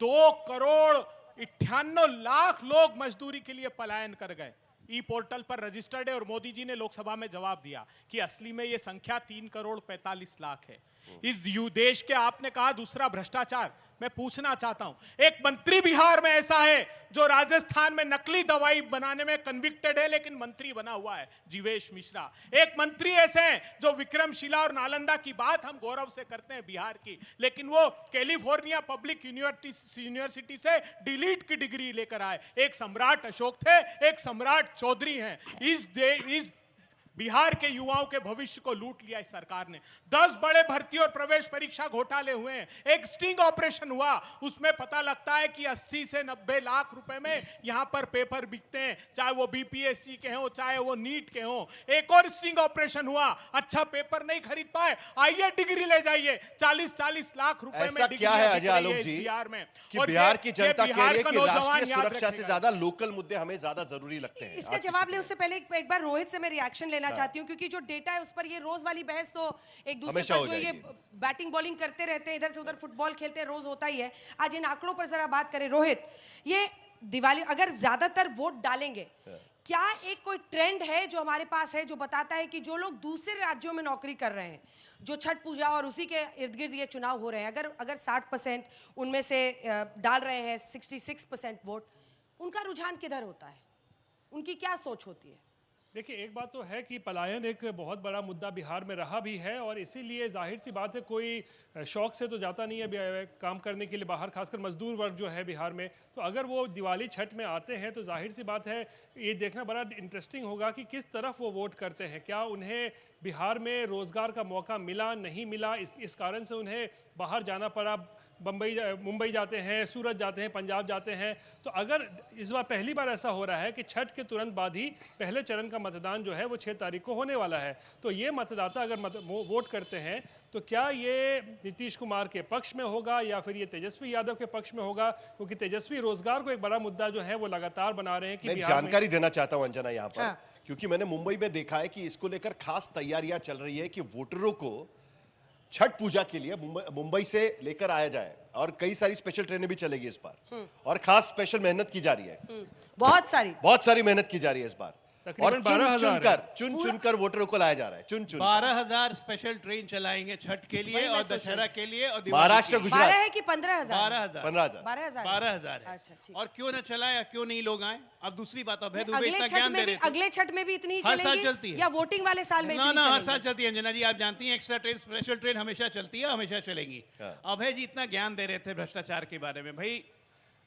2,98,00,000 लोग मजदूरी के लिए पलायन कर गए, ई पोर्टल पर रजिस्टर्ड है। और मोदी जी ने लोकसभा में जवाब दिया कि असली में ये संख्या 3,45,00,000 है। इस देश के, आपने कहा दूसरा भ्रष्टाचार, मैं पूछना चाहता हूं, एक मंत्री बिहार में ऐसा है जो राजस्थान में नकली दवाई बनाने में कन्विक्टेड है लेकिन मंत्री बना हुआ है, जीवेश मिश्रा। एक मंत्री ऐसे हैं जो विक्रमशिला और नालंदा की बात हम गौरव से करते हैं बिहार की, लेकिन वो कैलिफोर्निया पब्लिक यूनिवर्सिटी से डिलीट की डिग्री लेकर आए। एक सम्राट अशोक थे, एक सम्राट चौधरी हैं। इस बिहार के युवाओं के भविष्य को लूट लिया इस सरकार ने। 10 बड़े भर्ती और प्रवेश परीक्षा घोटाले हुए हैं। एक स्टिंग ऑपरेशन हुआ, उसमें पता लगता है कि 80 से 90 लाख रुपए में यहां पर पेपर बिकते हैं, चाहे वो बीपीएससी के हो, चाहे वो नीट के हो। एक और स्टिंग ऑपरेशन हुआ, अच्छा पेपर नहीं खरीद पाए, आइए डिग्री ले जाइए, 40-40 लाख रुपए में डिग्री क्या है अजय आलोक जी बिहार में कि बिहार की जनता कह रही है कि राष्ट्रीय सुरक्षा से ज्यादा लोकल मुद्दे हमें ज्यादा जरूरी लगते हैं। इसका जवाब ले उससे पहले एक बार रोहित से मैं रिएक्शन लेना चाहती हूँ, क्योंकि जो डेटा है उस पर ये रोज वाली बहस तो एक दूसरे पर जो ये बैटिंग बॉलिंग करते रहते हैं, इधर से उधर फुटबॉल खेलते हैं, रोज होता ही है। आज इन आंकड़ों पर जरा बात करें। रोहित, ये दिवाली अगर ज्यादातर वोट डालेंगे, क्या एक कोई ट्रेंड है जो हमारे पास है जो बताता है कि जो लोग दूसरे राज्यों में नौकरी कर रहे हैं, जो छठ पूजा और उसी के इर्द गिर्द ये चुनाव हो रहे हैं, अगर 60% उनमें से डाल रहे हैं 66% वोट, उनका रुझान किधर होता है? उनकी क्या सोच होती है? देखिए, एक बात तो है कि पलायन एक बहुत बड़ा मुद्दा बिहार में रहा भी है, और इसीलिए जाहिर सी बात है कोई शौक से तो जाता नहीं है काम करने के लिए बाहर, खासकर मजदूर वर्ग जो है बिहार में। तो अगर वो दिवाली छठ में आते हैं तो जाहिर सी बात है ये देखना बड़ा इंटरेस्टिंग होगा कि किस तरफ वो वोट करते हैं। क्या उन्हें बिहार में रोज़गार का मौका मिला, नहीं मिला, इस कारण से उन्हें बाहर जाना पड़ा, मुंबई जाते हैं, सूरत जाते हैं, पंजाब जाते हैं। तो अगर इस बार पहली बार ऐसा हो रहा है कि छठ के तुरंत बाद ही पहले चरण का मतदान जो है वो 6 तारीख को होने वाला है, तो ये मतदाता अगर वोट करते हैं तो क्या ये नीतीश कुमार के पक्ष में होगा या फिर ये तेजस्वी यादव के पक्ष में होगा? क्योंकि तेजस्वी रोजगार को एक बड़ा मुद्दा जो है वो लगातार बना रहे हैं कि मैं जानकारी देना चाहता हूं अंजना यहाँ पर, क्योंकि मैंने मुंबई में देखा है कि इसको लेकर खास तैयारियां चल रही है कि वोटरों को छठ पूजा के लिए मुंबई से लेकर आया जाए, और कई सारी स्पेशल ट्रेनें भी चलेगी इस बार, और खास स्पेशल मेहनत की जा रही है, बहुत सारी मेहनत की जा रही है इस बार, और चुन चुनकर वोटरों को लाया जा रहा है। 12,000 स्पेशल ट्रेन चलाएंगे छठ के लिए और दशहरा के लिए, और महाराष्ट्र गुजरात 12 है कि 15,000? 12,000 अच्छा, ठीक। और क्यों न चलाए, क्यों नहीं लोग आए? अब दूसरी बात, अभय दुबे अगले छठ में भी इतनी हर साल चलती है या वोटिंग वाले साल में? ना, हर साल चलती है अंजना जी, आप जानती हैं एक्स्ट्रा ट्रेन, स्पेशल ट्रेन हमेशा चलती है, हमेशा चलेंगी। अभय जी इतना ज्ञान दे रहे थे भ्रष्टाचार के बारे में। भाई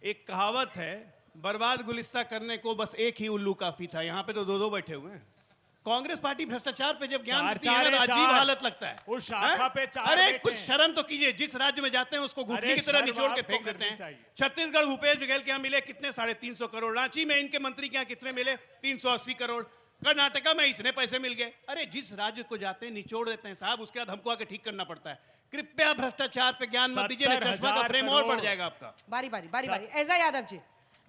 एक कहावत है, बर्बाद गुलिस्ता करने को बस एक ही उल्लू काफी था। यहाँ पे तो 2-2 बैठे हुए हैं। कांग्रेस पार्टी भ्रष्टाचार पे जब ज्ञान देती है ना, अजीब हालत लगता है। उस शाखा पे 4 अरे कुछ शर्म तो कीजिए, जिस राज्य में जाते हैं उसको गुठली की तरह निचोड़ के फेंक देते हैं। छत्तीसगढ़ भूपेश बघेल के यहाँ मिले कितने? 350 करोड़। रांची में इनके मंत्री के यहाँ कितने मिले? 380 करोड़। कर्नाटका में इतने पैसे मिल गए। अरे जिस राज्य को जाते हैं निचोड़ देते हैं साहब, उसके बाद हमको आके ठीक करना पड़ता है। कृपया भ्रष्टाचार पे ज्ञान मत दीजिए, नहीं चश्मा का फ्रेम और बढ़ जाएगा आपका। बारी बारी बारी बारी ऐजा यादव जी,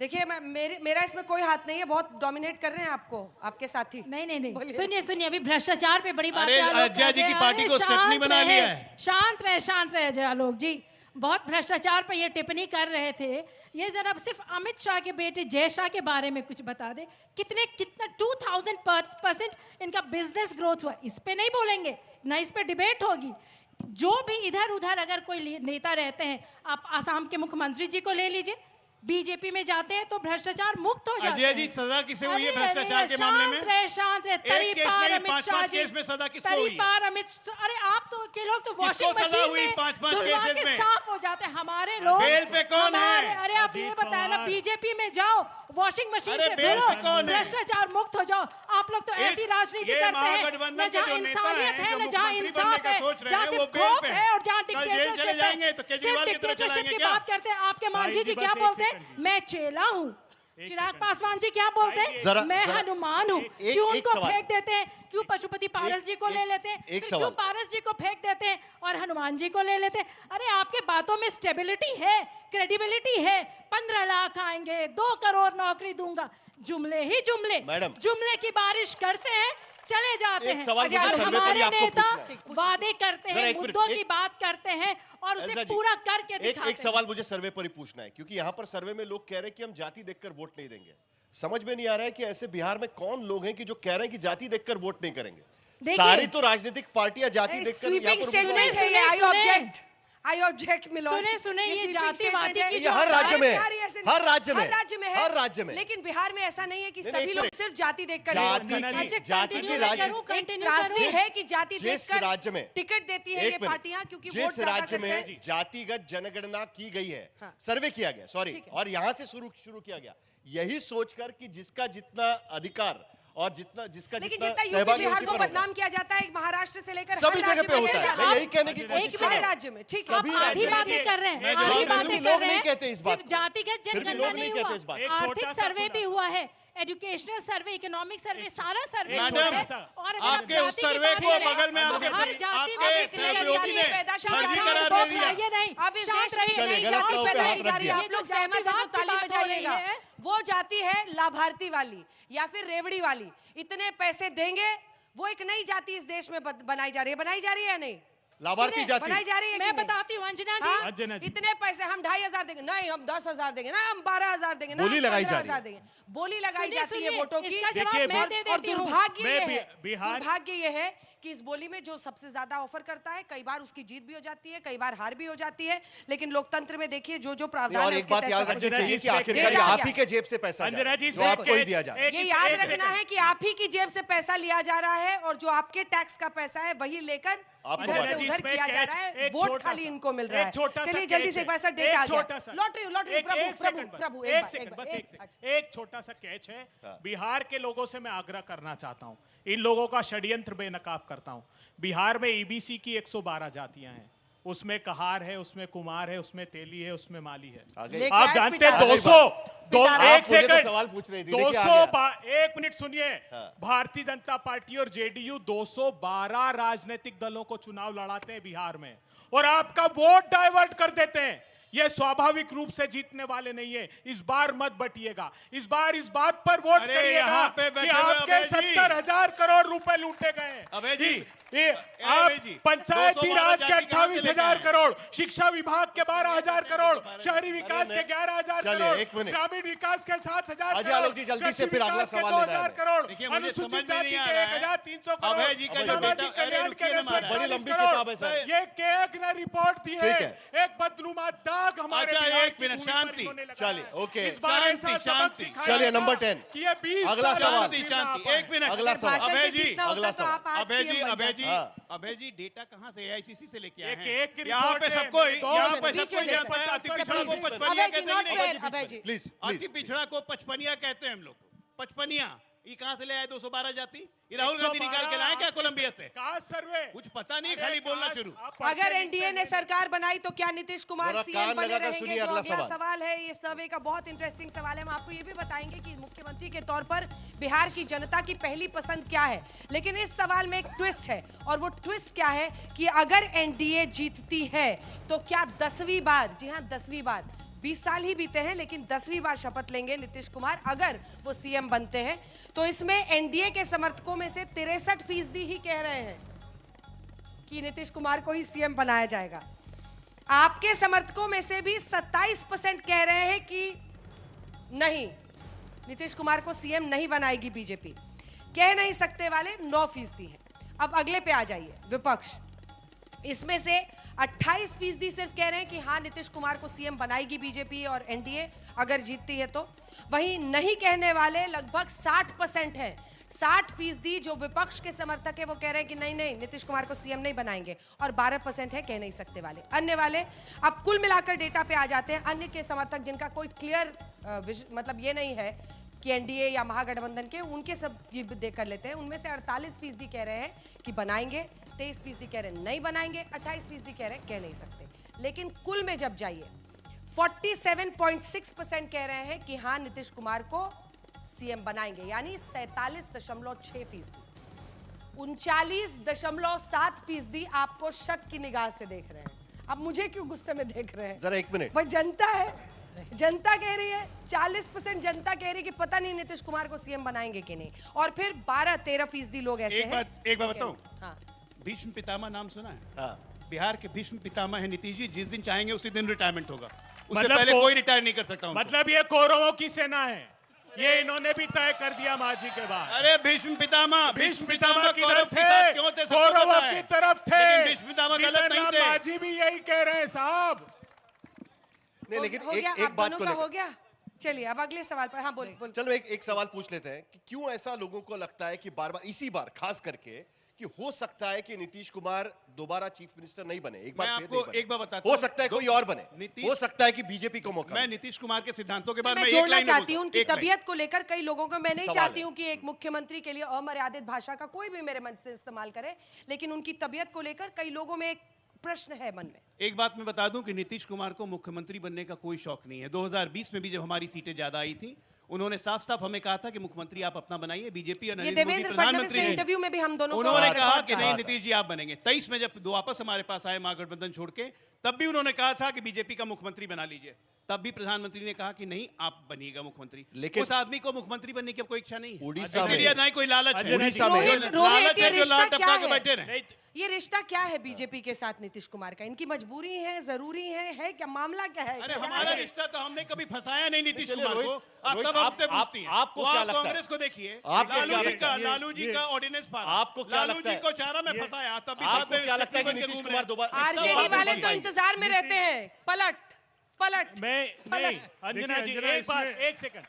देखिए मेरा इसमें कोई हाथ नहीं है, बहुत डोमिनेट कर रहे हैं आपको आपके साथी। नहीं सुनिए सुनिए, अभी भ्रष्टाचार पे बड़ी बात अरे अजय जी की पार्टी को स्टेपनी बना लिया है। शांत रहे अजय आलोक जी, बहुत भ्रष्टाचार पर ये टिप्पणी कर रहे थे। ये जरा सिर्फ अमित शाह के बेटे जय शाह के बारे में कुछ बता दे, कितना 2000% इनका बिजनेस ग्रोथ हुआ, इस पे नहीं बोलेंगे ना, इस पे डिबेट होगी। जो भी इधर उधर अगर कोई नेता रहते हैं, आप आसाम के मुख्यमंत्री जी को ले लीजिए, बीजेपी में जाते हैं तो भ्रष्टाचार मुक्त हो जाते हैं। अजय जी सजा किसे हुई है भ्रष्टाचार के मामले में? शांत रहे तरीपार अमित शाह जी, केस में सजा किसको हुई है? तरीपार अमित, अरे आप तो के लोग तो वॉशिंग मशीन में धुलवा के साफ हो जाते हैं, हमारे लोग बेल पे कौन है? अरे आप ये बताए ना, बीजेपी में जाओ वॉशिंग मशीन से धुलो, भ्रष्टाचार मुक्त हो जाओ। आप लोग तो ऐसी राजनीति करते हैं जहाँ इंसानियत है, न जहाँ इंसाफ है, जहाँ सिर्फ खौफ है और जहाँ डिक्टेटरशिप है, सिर्फ डिक्टेटरशिप की बात करते हैं। आपके मांझी जी क्या बोलते हैं? मैं चेला हूँ। चिराग पासवान जी क्या बोलते हैं? मैं हनुमान हूँ। क्यों उनको फेंक देते हैं? क्यों पशुपति पारस जी को ले लेते हैं? क्यों पारस जी को फेंक देते हैं और हनुमान जी को ले लेते हैं? अरे आपके बातों में स्टेबिलिटी है, क्रेडिबिलिटी है। 15 लाख आएंगे, 2 करोड़ नौकरी दूंगा, जुमले ही जुमले, जुमले की बारिश करते हैं, चले जाते हैं। और हमारे नेता वादे करते हैं, मुद्दों की बात करते हैं और उसे पूरा करके दिखाते हैं। एक सवाल मुझे सर्वे पर ही पूछना है, क्योंकि यहाँ पर सर्वे में लोग कह रहे हैं कि हम जाति देखकर वोट नहीं देंगे। समझ में नहीं आ रहा है कि ऐसे बिहार में कौन लोग हैं कि जो कह रहे हैं कि जाति देखकर वोट नहीं करेंगे। सारी तो राजनीतिक पार्टियां जाति देखकर आई ऑब्जेक्ट सुने ये जातिवादी की ये हर राज्य में है, हर राज्य में। लेकिन बिहार में ऐसा नहीं है कि सभी लोग सिर्फ जाति देखकर जाति की राजनीति है कि जाति जिस राज्य में टिकट देती है ये पार्टियां, क्योंकि जिस राज्य में जातिगत जनगणना की गई है, सर्वे किया गया, सॉरी, और यहाँ से शुरू किया गया, यही सोचकर कि जिसका जितना अधिकार और जिसका जितना यूपी बिहार को बदनाम किया जाता है, महाराष्ट्र से लेकर सभी जगह पे होता है। मैं यही कहने की कोशिश कर रहा हूं। राज्य में ठीक है, आधी बातें कर रहे हैं, आधी बातें कर रहे हैं। कहते इस बात, सिर्फ जातिगत जनगणना नहीं हुआ, आर्थिक सर्वे भी हुआ है, एजुकेशनल सर्वे, इकोनॉमिक सर्वे, सारा सर्वे और आपके उस सर्वे को बगल में आपके हर जाति में ये नहीं, अब इस देश में आप लोग सहमत हैं तो ताली बजाइएगा। वो जाति है लाभार्थी वाली या फिर रेवड़ी वाली, इतने पैसे देंगे, वो एक नई जाति इस देश में बनाई जा रही है या नहीं? लाभार्थी जाति बनाई जा रही है। मैं बताती हूँ अंजना जी, इतने पैसे हम 2500 देंगे, नहीं हम 10,000 देंगे, ना हम 12,000 देंगे, ना बोली लगाई जा रही है, बोली लगाई जाती है वोटों की। और दुर्भाग्य ये है कि इस बोली में जो सबसे ज्यादा ऑफर करता है, कई बार उसकी जीत भी हो जाती है, कई बार हार भी हो जाती है, लेकिन लोकतंत्र में देखिए जो प्रावधान है, और एक बात याद रखनी चाहिए कि आखिरकार आप ही के जेब से पैसा जो आपको ही दिया जा रहा है। ये याद रखना है कि आप ही की जेब से पैसा लिया जा रहा है और जो आपके टैक्स का पैसा है वही लेकर इधर से उधर किया जा रहा है, वोट खाली इनको मिल रहा है। चलिए जल्दी से एक बार डेट आ गया, लॉटरी प्रभु एक छोटा सा कैच है। बिहार के लोगों से मैं आग्रह करना चाहता हूँ, इन लोगों का षड्यंत्र बेनकाब करता हूँ। बिहार में ईबीसी की 112 जातियां हैं, उसमें कहार है, उसमें कुमार है, उसमें तेली है, उसमें माली है। आप जानते हैं 1 मिनट सुनिए, भारतीय जनता पार्टी और जेडीयू 212 राजनीतिक दलों को चुनाव लड़ाते हैं बिहार में, और आपका वोट डाइवर्ट कर देते हैं। ये स्वाभाविक रूप से जीतने वाले नहीं है। इस बार मत बटिएगा, इस बार इस बात पर वोट करिएगा कि आपके 70,000 करोड़ रुपए लूटे गए। अबे जी, आप पंचायती राज के 28,000 करोड़, शिक्षा विभाग के 12,000 करोड़, शहरी विकास के 11,000 करोड़, ग्रामीण विकास के 7,000 करोड़, जल्दी से फिर अगला सवाल लेना है। करोड़, अनुसूचित जाति के 1,300 करोड़, सामाजिक कल्याण के 1,40 ये केक ने रिपोर्ट दी है। एक बदनुमा दाग हमारे एक मिनट शांति, चलिए ओके, शांति, चलिए नंबर 10 अगला सवाल, एक मिनट अगला सवाल, अगला सवाल। अभय जी डेटा कहाँ से? AICC से लेके आए हैं। यहाँ पे सबको जानता है अति पिछड़ा को पचपनिया कहते हैं। प्लीज अति पिछड़ा को पचपनिया कहते हैं हम लोग, पचपनिया ये कहां से ले आए 212 जाति? ये राहुल गांधी निकाल के लाए क्या कोलंबिया से? कहा सर्वे? कुछ पता नहीं, खाली बोलना शुरू। अगर एनडीए ने सरकार बनाई तो क्या नीतीश कुमार जरा सीएम कान बने लगाकर रहेंगे? सुनिए जो अगला अगला सवाल। सवाल है, ये सर्वे का बहुत इंटरेस्टिंग सवाल है। हम आपको ये भी बताएंगे कि मुख्यमंत्री के तौर पर बिहार की जनता की पहली पसंद क्या है। लेकिन इस सवाल में एक ट्विस्ट है, और वो ट्विस्ट क्या है कि अगर एनडीए जीतती है तो क्या 10वीं बार, जी हाँ 10वीं बार, 20 साल ही बीते हैं लेकिन 10वीं बार शपथ लेंगे नीतीश कुमार अगर वो सीएम बनते हैं। तो इसमें एनडीए के समर्थकों में से 63% ही कह रहे हैं कि नीतीश कुमार को ही सीएम बनाया जाएगा। आपके समर्थकों में से भी 27% कह रहे हैं कि नहीं, नीतीश कुमार को सीएम नहीं बनाएगी बीजेपी। कह नहीं सकते वाले 9% हैं। अब अगले पे आ जाइए, विपक्ष। इसमें से 28% सिर्फ कह रहे हैं कि हाँ नीतीश कुमार को सीएम बनाएगी बीजेपी और एनडीए अगर जीतती है तो। वहीं नहीं कहने वाले लगभग 60% हैं। 60% जो विपक्ष के समर्थक है वो कह रहे हैं कि नहीं नहीं नीतीश कुमार को सीएम नहीं बनाएंगे, और 12% है कह नहीं सकते वाले। अन्य वाले, अब कुल मिलाकर डेटा पे आ जाते हैं। अन्य के समर्थक जिनका कोई क्लियर मतलब ये नहीं है कि एनडीए या महागठबंधन के, उनके सब ये देख कर लेते हैं। उनमें से 48% कह रहे हैं कि बनाएंगे, 23% कह रहे हैं नहीं बनाएंगे, 28% कह रहे हैं कह नहीं सकते। लेकिन कुल में जब जाइए 47.6% कह रहे हैं कि हाँ नीतीश कुमार को सीएम बनाएंगे, यानी 47.6%। 39.7% आपको शक की निगाह से देख रहे हैं। अब मुझे क्यों गुस्से में देख रहे हैं? जरा एक मिनट। भाई जनता है, जनता कह रही है, 40% जनता कह रही है कि पता नहीं नीतीश कुमार को सीएम बनाएंगे कि नहीं, और फिर 12-13% लोग ऐसे हैं। एक बात बताऊं, हाँ। भीष्म पितामह नाम सुना है? हाँ। बिहार के भीष्म पितामह है नीतीश जी। जिस दिन चाहेंगे उसी दिन रिटायरमेंट होगा, उससे मतलब पहले कोई रिटायर नहीं कर सकता उनको। मतलब ये कौरवों की सेना है, ये इन्होंने भी तय कर दिया मांझी के बाद। अरे भीष्म पितामह की तरफ थे, क्यों थे? कौरवों की तरफ थे, लेकिन भीष्म पितामह गलत नहीं थे। मांझी भी यही कह रहे हैं साहब। नहीं, लेकिन हो गया, एक आप बात दोनों को का लेकर- हो गया। चलिए अब अगले सवाल पर। हाँ बोल। चलो एक सवाल पूछ लेते हैं कि क्यों ऐसा लोगों को लगता है कि बार बार इसी बार खास करके कि हो सकता है कि नीतीश कुमार दोबारा चीफ मिनिस्टर नहीं बने, एक बार मैं फिर आपको नहीं बने। एक बार बताता हो हूं। सकता है कोई और बने, हो सकता है कि बीजेपी को मौका मैं मिले। नीतीश कुमार के सिद्धांतों के बारे मैं में जोड़ना चाहती हूँ उनकी एक लाइन। तबीयत को लेकर कई लोगों को। मैं नहीं सवाल चाहती है। हूँ कि एक मुख्यमंत्री के लिए अमर्यादित भाषा का कोई भी मेरे मन से इस्तेमाल करे, लेकिन उनकी तबीयत को लेकर कई लोगों में एक प्रश्न है मन में। एक बात मैं बता दूं कि नीतीश कुमार को मुख्यमंत्री बनने का कोई शौक नहीं है। 2020 में भी जब हमारी सीटें ज्यादा आई थी, उन्होंने साफ साफ हमें कहा था कि मुख्यमंत्री आप अपना बनाइए, बीजेपी और ये नरेंद्र मोदी देवेंद्र फडणवीस प्रधानमंत्री ने हैं। इंटरव्यू में भी हम दोनों को उन्होंने कहा रिकॉर्ड कि कहा नहीं था। नीतीश जी आप बनेंगे। 23 में जब वापस हमारे पास आए महागठबंधन छोड़ के, तब भी उन्होंने कहा था कि बीजेपी का मुख्यमंत्री बना लीजिए। तब भी प्रधानमंत्री ने कहा कि नहीं आप बनिएगा मुख्यमंत्री। लेकिन उस आदमी को मुख्यमंत्री बनने की अब कोई इच्छा नहीं है। उड़ीसा में- इसलिए ना ही कोई लालच है। उड़ीसा में- रोहित, लालच ये है जो रिश्ता लाल क्या टपका के है? बैठे रहे। ये रिश्ता क्या है बीजेपी के साथ नीतीश कुमार का? इनकी मजबूरी है, जरूरी है क्या? मामला क्या है? अरे क्या हमारा है? रिश्ता तो हमने कभी फंसाया नहीं नीतीश चलिए, कुमार को। रोहित, आप रोहित, तब हमसे पूछती हैं। आपको वो क्या आप लगता है? कांग्रेस को देखिए, आपको क्या लालू जी लगता का है? लालू जी का ऑर्डिनेंस फाड़ा, आपको क्या लालू लगता जी है? को चारा में फंसाया, तब भी आपको साथ में क्या लगता है कि बन के नीतीश घूम कुमार रहे दोबारा- हैं। आरजेडी वाले तो इंतजार में रहते हैं। पलट मैं नहीं, अंजना जी अंजना, एक बात, इसमें- एक सेकंड,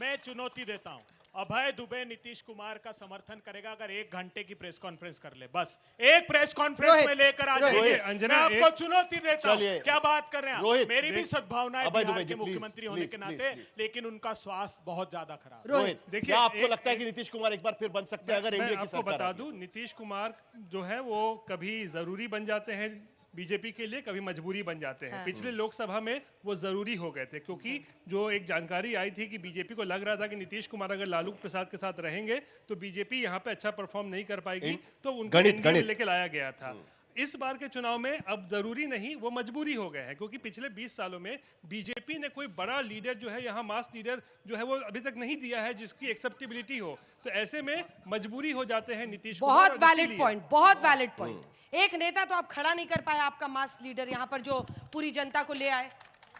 मैं चुनौती देता हूं। अभय दुबे नीतीश कुमार का समर्थन करेगा अगर 1 घंटे की प्रेस कॉन्फ्रेंस कर ले, बस एक प्रेस कॉन्फ्रेंस रोहित, में लेकर आ रोहित, जाइए। अंजना, मैं आपको एक- चुनौती देता चलिए, हूं। क्या बात कर रहे हैं आप? रोहित, मेरी भी सद्भावना है अभय बिहार दुबे के जी, प्लीज, मुख्यमंत्री होने प्लीज, के प्लीज, नाते, प्लीज। लेकिन उनका स्वास्थ्य बहुत ज्यादा खराब है। रोहित, देखिए, क्या आपको एक- लगता है कि नीतीश कुमार एक बार फिर बन सकते हैं अगर मैं एनडीए की आपको सरकार बता आती है? दूं, नीतीश कुमार जो है वो कभी जरूरी बन जाते हैं बीजेपी के लिए, कभी मजबूरी बन जाते हैं। हाँ। पिछले लोकसभा में वो जरूरी हो गए थे, क्योंकि जो एक जानकारी आई थी कि बीजेपी को लग रहा था कि नीतीश कुमार अगर लालू प्रसाद के साथ रहेंगे तो बीजेपी यहाँ पे अच्छा परफॉर्म नहीं कर पाएगी, तो उनको एनडीए में लेके लाया गया था। इस बार के चुनाव में अब जरूरी नहीं, वो मजबूरी हो गए हैं, क्योंकि पिछले 20 सालों में बीजेपी ने कोई बड़ा लीडर जो है यहाँ मास लीडर जो है वो अभी तक नहीं दिया है जिसकी एक्सेप्टेबिलिटी हो। तो ऐसे में मजबूरी हो जाते हैं नीतीश कुमार। बहुत और वैलिड इसीलिए- पॉइंट, बहुत वैलिड पॉइंट। एक नेता तो आप खड़ा नहीं कर पाया, आपका मास लीडर यहाँ पर जो पूरी जनता को ले आए।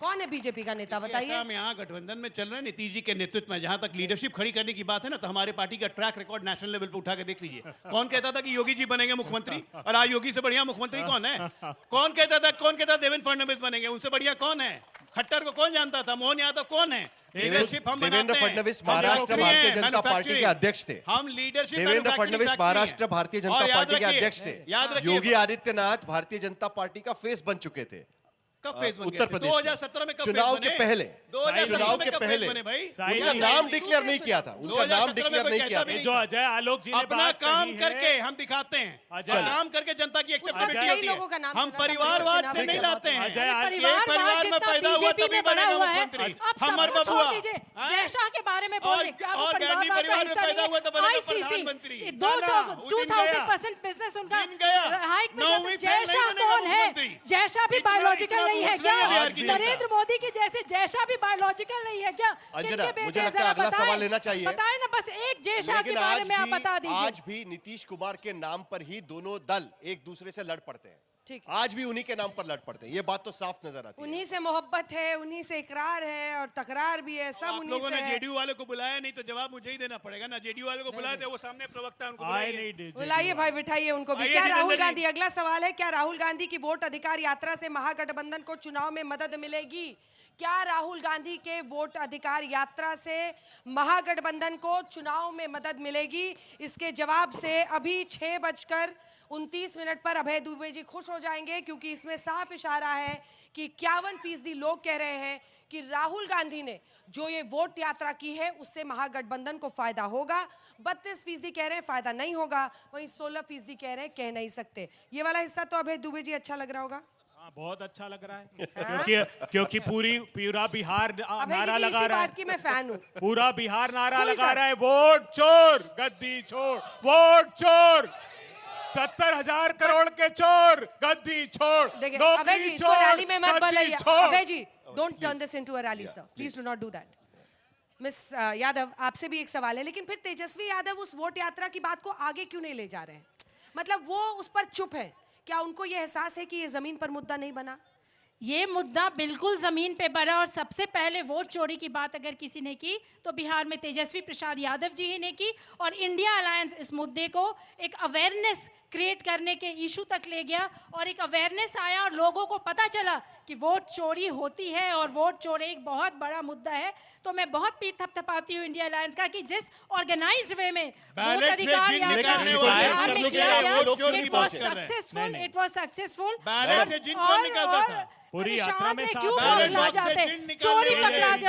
कौन है बीजेपी का नेता बताइए? हम यहाँ गठबंधन में चल रहे हैं नीतीश जी के नेतृत्व में। जहाँ तक लीडरशिप खड़ी करने की बात है ना, तो हमारे पार्टी का ट्रैक रिकॉर्ड नेशनल लेवल पे उठा के देख लीजिए। कौन कहता था कि योगी जी बनेंगे मुख्यमंत्री, और आज योगी से बढ़िया मुख्यमंत्री कौन है? कौन कहता था देवेंद्र फडणवीस बनेंगे, उनसे बढ़िया कौन है? खट्टर को कौन जानता था? मोहन यादव कौन है? लीडरशिप हम देवेंद्र बनाते हैं। फडणवीस हम महाराष्ट्र नौकरी भारतीय है, जनता पार्टी के अध्यक्ष थे। हम लीडरशिप देवेंद्र फडणवीस महाराष्ट्र भारतीय जनता पार्टी के अध्यक्ष याद थे। रखिए, योगी आदित्यनाथ भारतीय जनता पार्टी का फेस बन चुके थे। कब फेज बन उत्तर गए? प्रदेश 2017 में कब चुनाव फेज के बने? पहले 2017 चुनाव में के कब फेज पहले बने भाई? उनका नाम डिक्लेयर नहीं किया था, उनका नाम 2017 में डिक्लेयर कोई नहीं कहता किया भी था। नहीं जो था। अजय आलोक जी ने अपना बात काम कही है, करके हम दिखाते हैं, काम करके जनता की एक्सेप्टेबिलिटी अजय- होती लोगों का है। नाम हम सुना था, परिवारवाद नाम से नहीं सुना था। लाते हैं। अजय ये परिवारवाद परिवार में जितना पैदा हुआ बीजेपी तभी में बना बनेगा हुआ है, मुख्यमंत्री। अब हमर सब कुछ छोड़ बबुआ दीजिए, हैं? जय शाह के बारे में बोल रहे, क्या वो और गांधी परिवारवाद का परिवार में हिस्सा पैदा हुआ तो बनेगा नहीं है? प्रधानमंत्री। ICC, ना, ना, वो दिन गया। 2000% बिजनेस उनका दिन गया। हाइक में 9वीं जय फेल नहीं शाह बनेगा कौन है? मुख्यमंत्री। जय शाह भी इतना- बायोलॉजिकल इतना नहीं है भूख क्या? नहीं है बिहार की जनता। नरेंद्र मोदी की जैसे जय शाह भी बायोलॉजिकल नहीं है क्या? अंजना, किनके बेटे मुझे हैं? लगता है जरा अगला बताएं। सवाल लेना चाहिए। बताएं ना, बस एक जय शाह के लेकिन बारे में आप बता दीजिए। आज भी नीतीश कुमार के नाम पर ही दोनों दल एक दूसरे से लड़ पड़ते हैं। ठीक आज भी उन्हीं के नाम पर लड़ पड़ते हैं, ये बात तो साफ नजर आती है। उन्हीं से मोहब्बत है, उन्हीं से इकरार है और तकरार भी है, सब आप उन्हीं लोगों से ने है। जेडीयू वाले को बुलाया नहीं तो जवाब मुझे ही देना पड़ेगा ना। जेडीयू वाले को बुलाए थे, वो सामने प्रवक्ता है, उनको बुलाइए। बुलाइए भाई, बिठाइए उनको भी। आइए क्या जितेंद्र राहुल जी। गांधी, अगला सवाल है, क्या राहुल गांधी की वोट अधिकार यात्रा से महागठबंधन को चुनाव में मदद मिलेगी? क्या राहुल गांधी के वोट अधिकार यात्रा से महागठबंधन को चुनाव में मदद मिलेगी? इसके जवाब से अभी 6:29 पर अभय दुबे जी खुश हो जाएंगे, क्योंकि इसमें साफ इशारा है कि 51% लोग कह रहे हैं कि राहुल गांधी ने जो ये वोट यात्रा की है उससे महागठबंधन को फायदा होगा। 32% कह रहे हैं फायदा नहीं होगा, वहीं 16% कह रहे हैं कह नहीं सकते। ये वाला हिस्सा तो अभय दुबे जी अच्छा लग रहा होगा। हाँ, बहुत अच्छा लग रहा है क्योंकि पूरा बिहार अभय नारा जी की लगा इसी रहा बात की है। मैं फैन हूँ। पूरा बिहार नारा खुलकर। लगा रहा है, वोट चोर गद्दी छोड़, वोट चोर, 70,000 करोड़ के चोर गद्दी छोड़, देखिए अभय नौकरी जी, इसको छोड़, रैली में मत गद्दी बुलाइए। छोड़। Abhay ji, don't turn this into a rally sir, please do not do that. Miss Yadav, आपसे भी एक सवाल है, लेकिन फिर तेजस्वी यादव उस वोट यात्रा की बात को आगे क्यों नहीं ले जा रहे हैं? मतलब वो उस पर चुप है, क्या उनको ये एहसास है कि ये जमीन पर मुद्दा नहीं बना? ये मुद्दा बिल्कुल जमीन पे बना, और सबसे पहले वोट चोरी की बात अगर किसी ने की तो बिहार में तेजस्वी प्रसाद यादव जी ही ने की, और इंडिया अलायंस इस मुद्दे को एक अवेयरनेस क्रिएट करने के इशू तक ले गया, और एक अवेयरनेस आया और लोगों को पता चला कि वोट चोरी होती है और वोट चोरी एक बहुत बड़ा मुद्दा है। तो मैं बहुत पीठ थपथपाती हूँ इंडिया अलायंस का कि जिस ऑर्गेनाइज्ड वे में वोट अधिकार इट वाज सक्सेसफुल, पूरी यात्रा में क्यों पकड़ा जाते, चोरी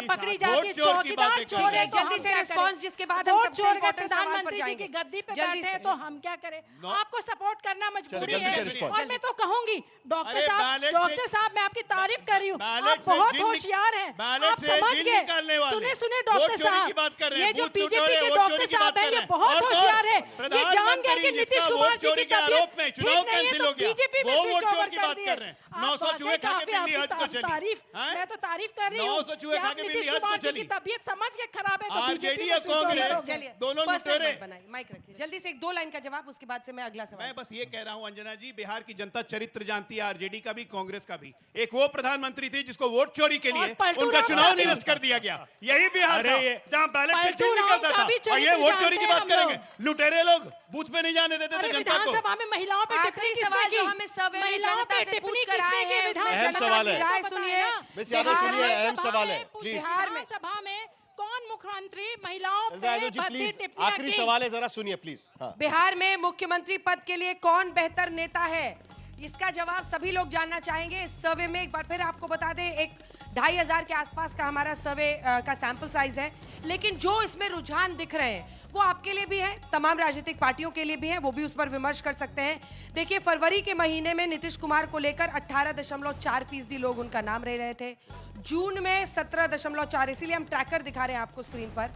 पकड़ी जाती है, चौकीदार चोर है। जल्दी से रिस्पांस, जिसके बाद हम सबसे चोर इम्पोर्टेंट सवाल पर प्रधानमंत्री जी जाएंगे। की गद्दी पे जल्दी बैठे हैं से। तो हम क्या करें? आपको सपोर्ट करना मजबूरी जल्दी से है। response। और मैं तो कहूंगी डॉक्टर अरे साहब, बैलेट से- डॉक्टर साहब मैं आपकी तारीफ कर रही हूँ, बैलेट आप से बहुत जिन होशियार हैं, बैलेट आप से समझ जिन गए। निकालने वाले। सुने वोट डॉक्टर चोरी की साहब, बात कर रहे हैं, ये जो बूथ बीजेपी लुटेरे, के वोट डॉक्टर चोरी की साहब बात हैं कर ये रहे हैं। बहुत और होशियार है, ये प्रधानमंत्री जान गए कि जिसका नीतीश वोट कुमार जी चोरी की के आरोप में तबीयत चुनाव ठीक नहीं है कैंसिल तो हो गया, बीजेपी में वो स्विच वोट चोर ओवर की कर बात दिए। कर रहे हैं। आप 900 वाकई चूहे खा के काफी बिल्ली आपकी हज को चली। तारीफ, हैं? मैं तो तारीफ कर रही हूँ 900 चूहे कि खा आप के नीतीश बिल्ली हज कुमार को जी की चली। तबीयत समझ के खराब है तो बीजेपी आरजेडी में और स्विच ओवर हो कांग्रेस गया। चलिए, दोनों personal लुटेरे। मत बनाइए, माइक रखिए। जल्दी से एक 2 लाइन का जवाब, उसके बाद से मैं अगला सवाल। मैं बस ये कह रहा हूं अंजना जी, बिहार की जनता चरित्र जानती है, आरजेडी का भी, कांग्रेस का भी। एक वो प्रधानमंत्री थी जिसको वोट चोरी के लिए पलटू उनका राम चुनाव का भी। निरस्त कर दिया गया। यही बिहार अरे था ये- जहां बैलेट से पलटू चिन्ह राम निकलता का था, भी और ये चरित्र वोट चोरी की जानते बात हैं हम करेंगे। लोग। लुटेरे लोग बूथ पे नहीं जाने देते थे अरे जनता को। विधानसभा में महिलाओं पे आखिरी टिप्पणी सवाल किसने जो की? हमें सर्वे में महिलाओं जनता पे से टिप्पणी पूछ कर किसने आए की? हैं, उसमें विधानसभा अहम सवाल की है। राय तो सुनिए। बताया ना। मिस यादव बिहार सुनिए, में अहम सवाल है, प्लीज। बिहार में सभा में कौन मुख्यमंत्री महिलाओं पे यादव जी भद्दी प्लीज, टिप्पणियां आखिरी की? सवाल है, जरा सुनिए प्लीज। हाँ। बिहार में मुख्यमंत्री पद के लिए कौन बेहतर नेता है? इसका जवाब सभी लोग जानना चाहेंगे। इस सर्वे में एक बार फिर आपको बता दें, एक 2500 के आसपास का हमारा सर्वे का सैंपल साइज है, लेकिन जो इसमें रुझान दिख रहे हैं वो आपके लिए भी है, तमाम राजनीतिक पार्टियों के लिए भी है, वो भी उस पर विमर्श कर सकते हैं। देखिए, फरवरी के महीने में नीतीश कुमार को लेकर 18.4% लोग उनका नाम ले रहे थे, जून में 17.4, इसीलिए हम ट्रैकर दिखा रहे हैं आपको स्क्रीन पर,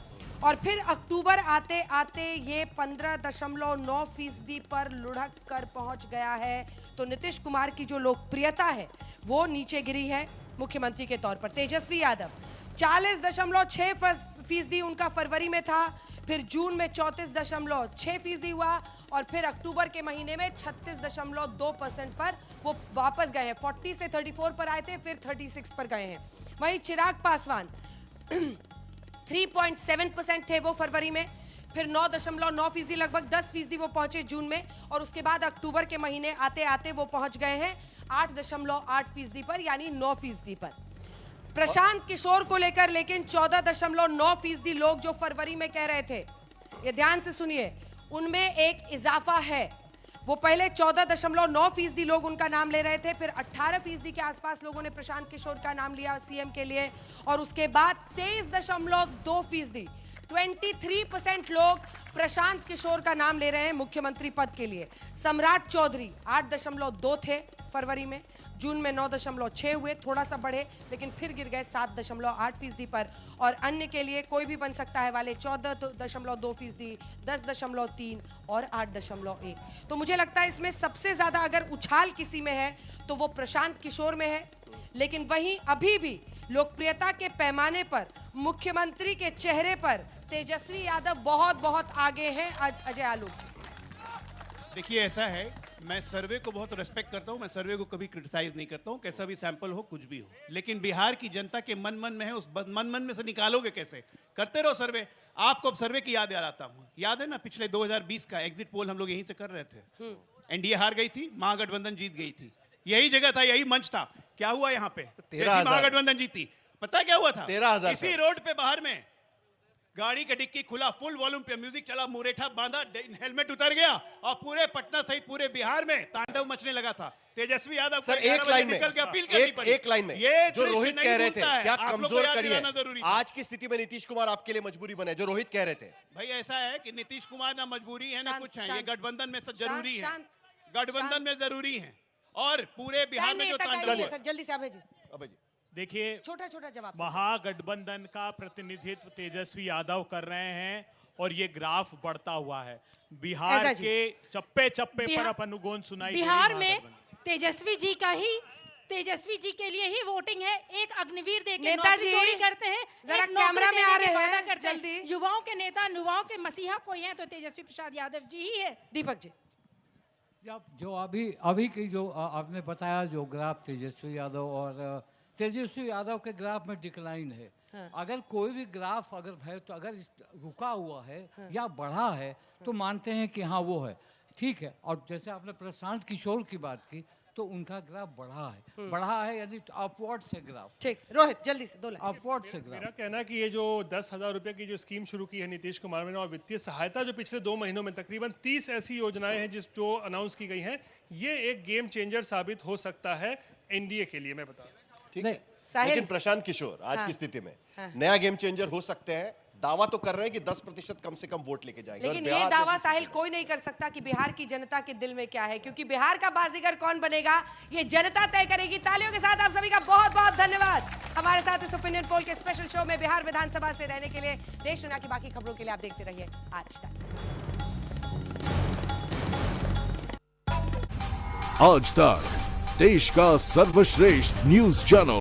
और फिर अक्टूबर आते आते ये 15.9% पर लुढ़क कर पहुंच गया है। तो नीतीश कुमार की जो लोकप्रियता है वो नीचे गिरी है मुख्यमंत्री के तौर पर। तेजस्वी यादव 40.6% उनका फरवरी में था, फिर जून में 34.6% हुआ, और फिर अक्टूबर के महीने में 36.2% पर वो वापस गए हैं। 40 से 34 पर आए थे, फिर 36 पर गए हैं। वहीं चिराग पासवान 3.7% थे वो फरवरी में, फिर 9.9%, लगभग 10% वो पहुंचे जून में, और उसके बाद अक्टूबर के महीने आते आते वो पहुंच गए हैं 8.8% पर, यानी 9% पर। प्रशांत किशोर को लेकर लेकिन 14.9% लोग जो फरवरी में कह रहे थे, ये ध्यान से सुनिए, उनमें एक इजाफा है। वो पहले 14.9% लोग उनका नाम ले रहे थे, फिर 18% के आसपास लोगों ने प्रशांत किशोर का नाम लिया सीएम के लिए, और उसके बाद 23.2%, 23% लोग प्रशांत किशोर का नाम ले रहे हैं मुख्यमंत्री पद के लिए। सम्राट चौधरी 8.2 थे फरवरी में, जून में 9.6 हुए, थोड़ा सा बढ़े लेकिन फिर गिर गए 7.8% पर, और अन्य के लिए कोई भी बन सकता है वाले 14.2%, 10.3 और 8.1। तो मुझे लगता है इसमें सबसे ज्यादा अगर उछाल किसी में है तो वो प्रशांत किशोर में है, लेकिन वहीं अभी भी लोकप्रियता के पैमाने पर मुख्यमंत्री के चेहरे पर तेजस्वी यादव बहुत बहुत आगे हैं। अजय आलोक जी, देखिए ऐसा है, मैं सर्वे को बहुत रेस्पेक्ट करता हूं, मैं सर्वे को कभी क्रिटिसाइज नहीं करता हूं, कैसा भी सैंपल हो, कुछ भी हो, लेकिन बिहार की जनता के मन में है, उस मन में से निकालोगे कैसे? करते रहो सर्वे। आपको अब सर्वे की याद दिलाता हूं, याद है ना पिछले 2020 का एग्जिट पोल हम लोग यहीं से कर रहे थे, एनडीए हार गई थी, महागठबंधन जीत गई थी, यही जगह था, यही मंच था। क्या हुआ यहाँ पे? 13,000 महागठबंधन जीती, पता क्या हुआ था? 13,000 इसी रोड पे बाहर में गाड़ी का डिक्की खुला, फुल वॉल्यूम पे म्यूजिक चला, मुरेठा बांधा, हेलमेट उतर गया और पूरे पटना सहित पूरे बिहार में तांडव मचने लगा था। तेजस्वी यादव सर एक लाइन में, एक लाइन में, ये जो रोहित कह रहे थे क्या आप लोग को कमजोर याद करी दिलाना है जरूरी था। आज की स्थिति में नीतीश कुमार आपके लिए मजबूरी बने, जो रोहित कह रहे थे? भाई ऐसा है कि नीतीश कुमार ना मजबूरी है ना कुछ है, ये शांत, गठबंधन में सब जरूरी है, शांत, गठबंधन में जरूरी है, और पूरे बिहार में जो तांडव सर जल्दी से अभय जी, देखिए छोटा छोटा जवाब। महागठबंधन का प्रतिनिधित्व तेजस्वी यादव कर रहे हैं और ये ग्राफ बढ़ता हुआ है। बिहार के चप्पे चप्पे पर अब अनुगोन सुनाई दे रही है। बिहार में तेजस्वी जी के लिए ही वोटिंग है। एक अग्निवीर देके नेताजी चोरी करते हैं, जरा कैमरा में आ रहे हैं जल्दी। युवाओं के नेता, युवाओं के मसीहा कोई है तो तेजस्वी प्रसाद यादव जी ही है। दीपक जी, जो अभी की जो आपने बताया, जो ग्राफ तेजस्वी यादव और तेजस्वी यादव के ग्राफ में डिक्लाइन है। हाँ। अगर कोई भी ग्राफ अगर है तो अगर रुका हुआ है हाँ। या बढ़ा है तो मानते हैं कि हाँ वो है, ठीक है। और जैसे आपने प्रशांत किशोर की बात की तो उनका ग्राफ बढ़ा है यानी अपवर्ड से ग्राफ। ठीक, रोहित जल्दी से 2 लाइन। अपवर्ड से ग्राफ। मेरा कहना कि ये जो 10,000 रुपए की जो स्कीम शुरू की है नीतीश कुमार ने, और वित्तीय सहायता जो पिछले 2 महीनों में तकरीबन 30 ऐसी योजनाएं हैं जो अनाउंस की गई हैं, ये एक गेम चेंजर साबित हो सकता है एनडीए के लिए, मैं बता रहा हूं। ठीक है, लेकिन प्रशांत किशोर आज की स्थिति में नया गेम चेंजर हो सकते हैं। दावा तो कर रहे हैं कि 10% कम से कम वोट लेके जाएंगे, लेकिन ये दावा साहिल कोई नहीं कर सकता कि बिहार की जनता के दिल में क्या है, क्योंकि बिहार का बाजीगर कौन बनेगा ये जनता तय करेगी। तालियों के साथ आप सभी का बहुत बहुत धन्यवाद हमारे साथ इस ओपिनियन पोल के स्पेशल शो में बिहार विधानसभा से रहने के लिए। देश दुनिया की बाकी खबरों के लिए आप देखते रहिए आज तक। आज तक देश का सर्वश्रेष्ठ न्यूज चैनल।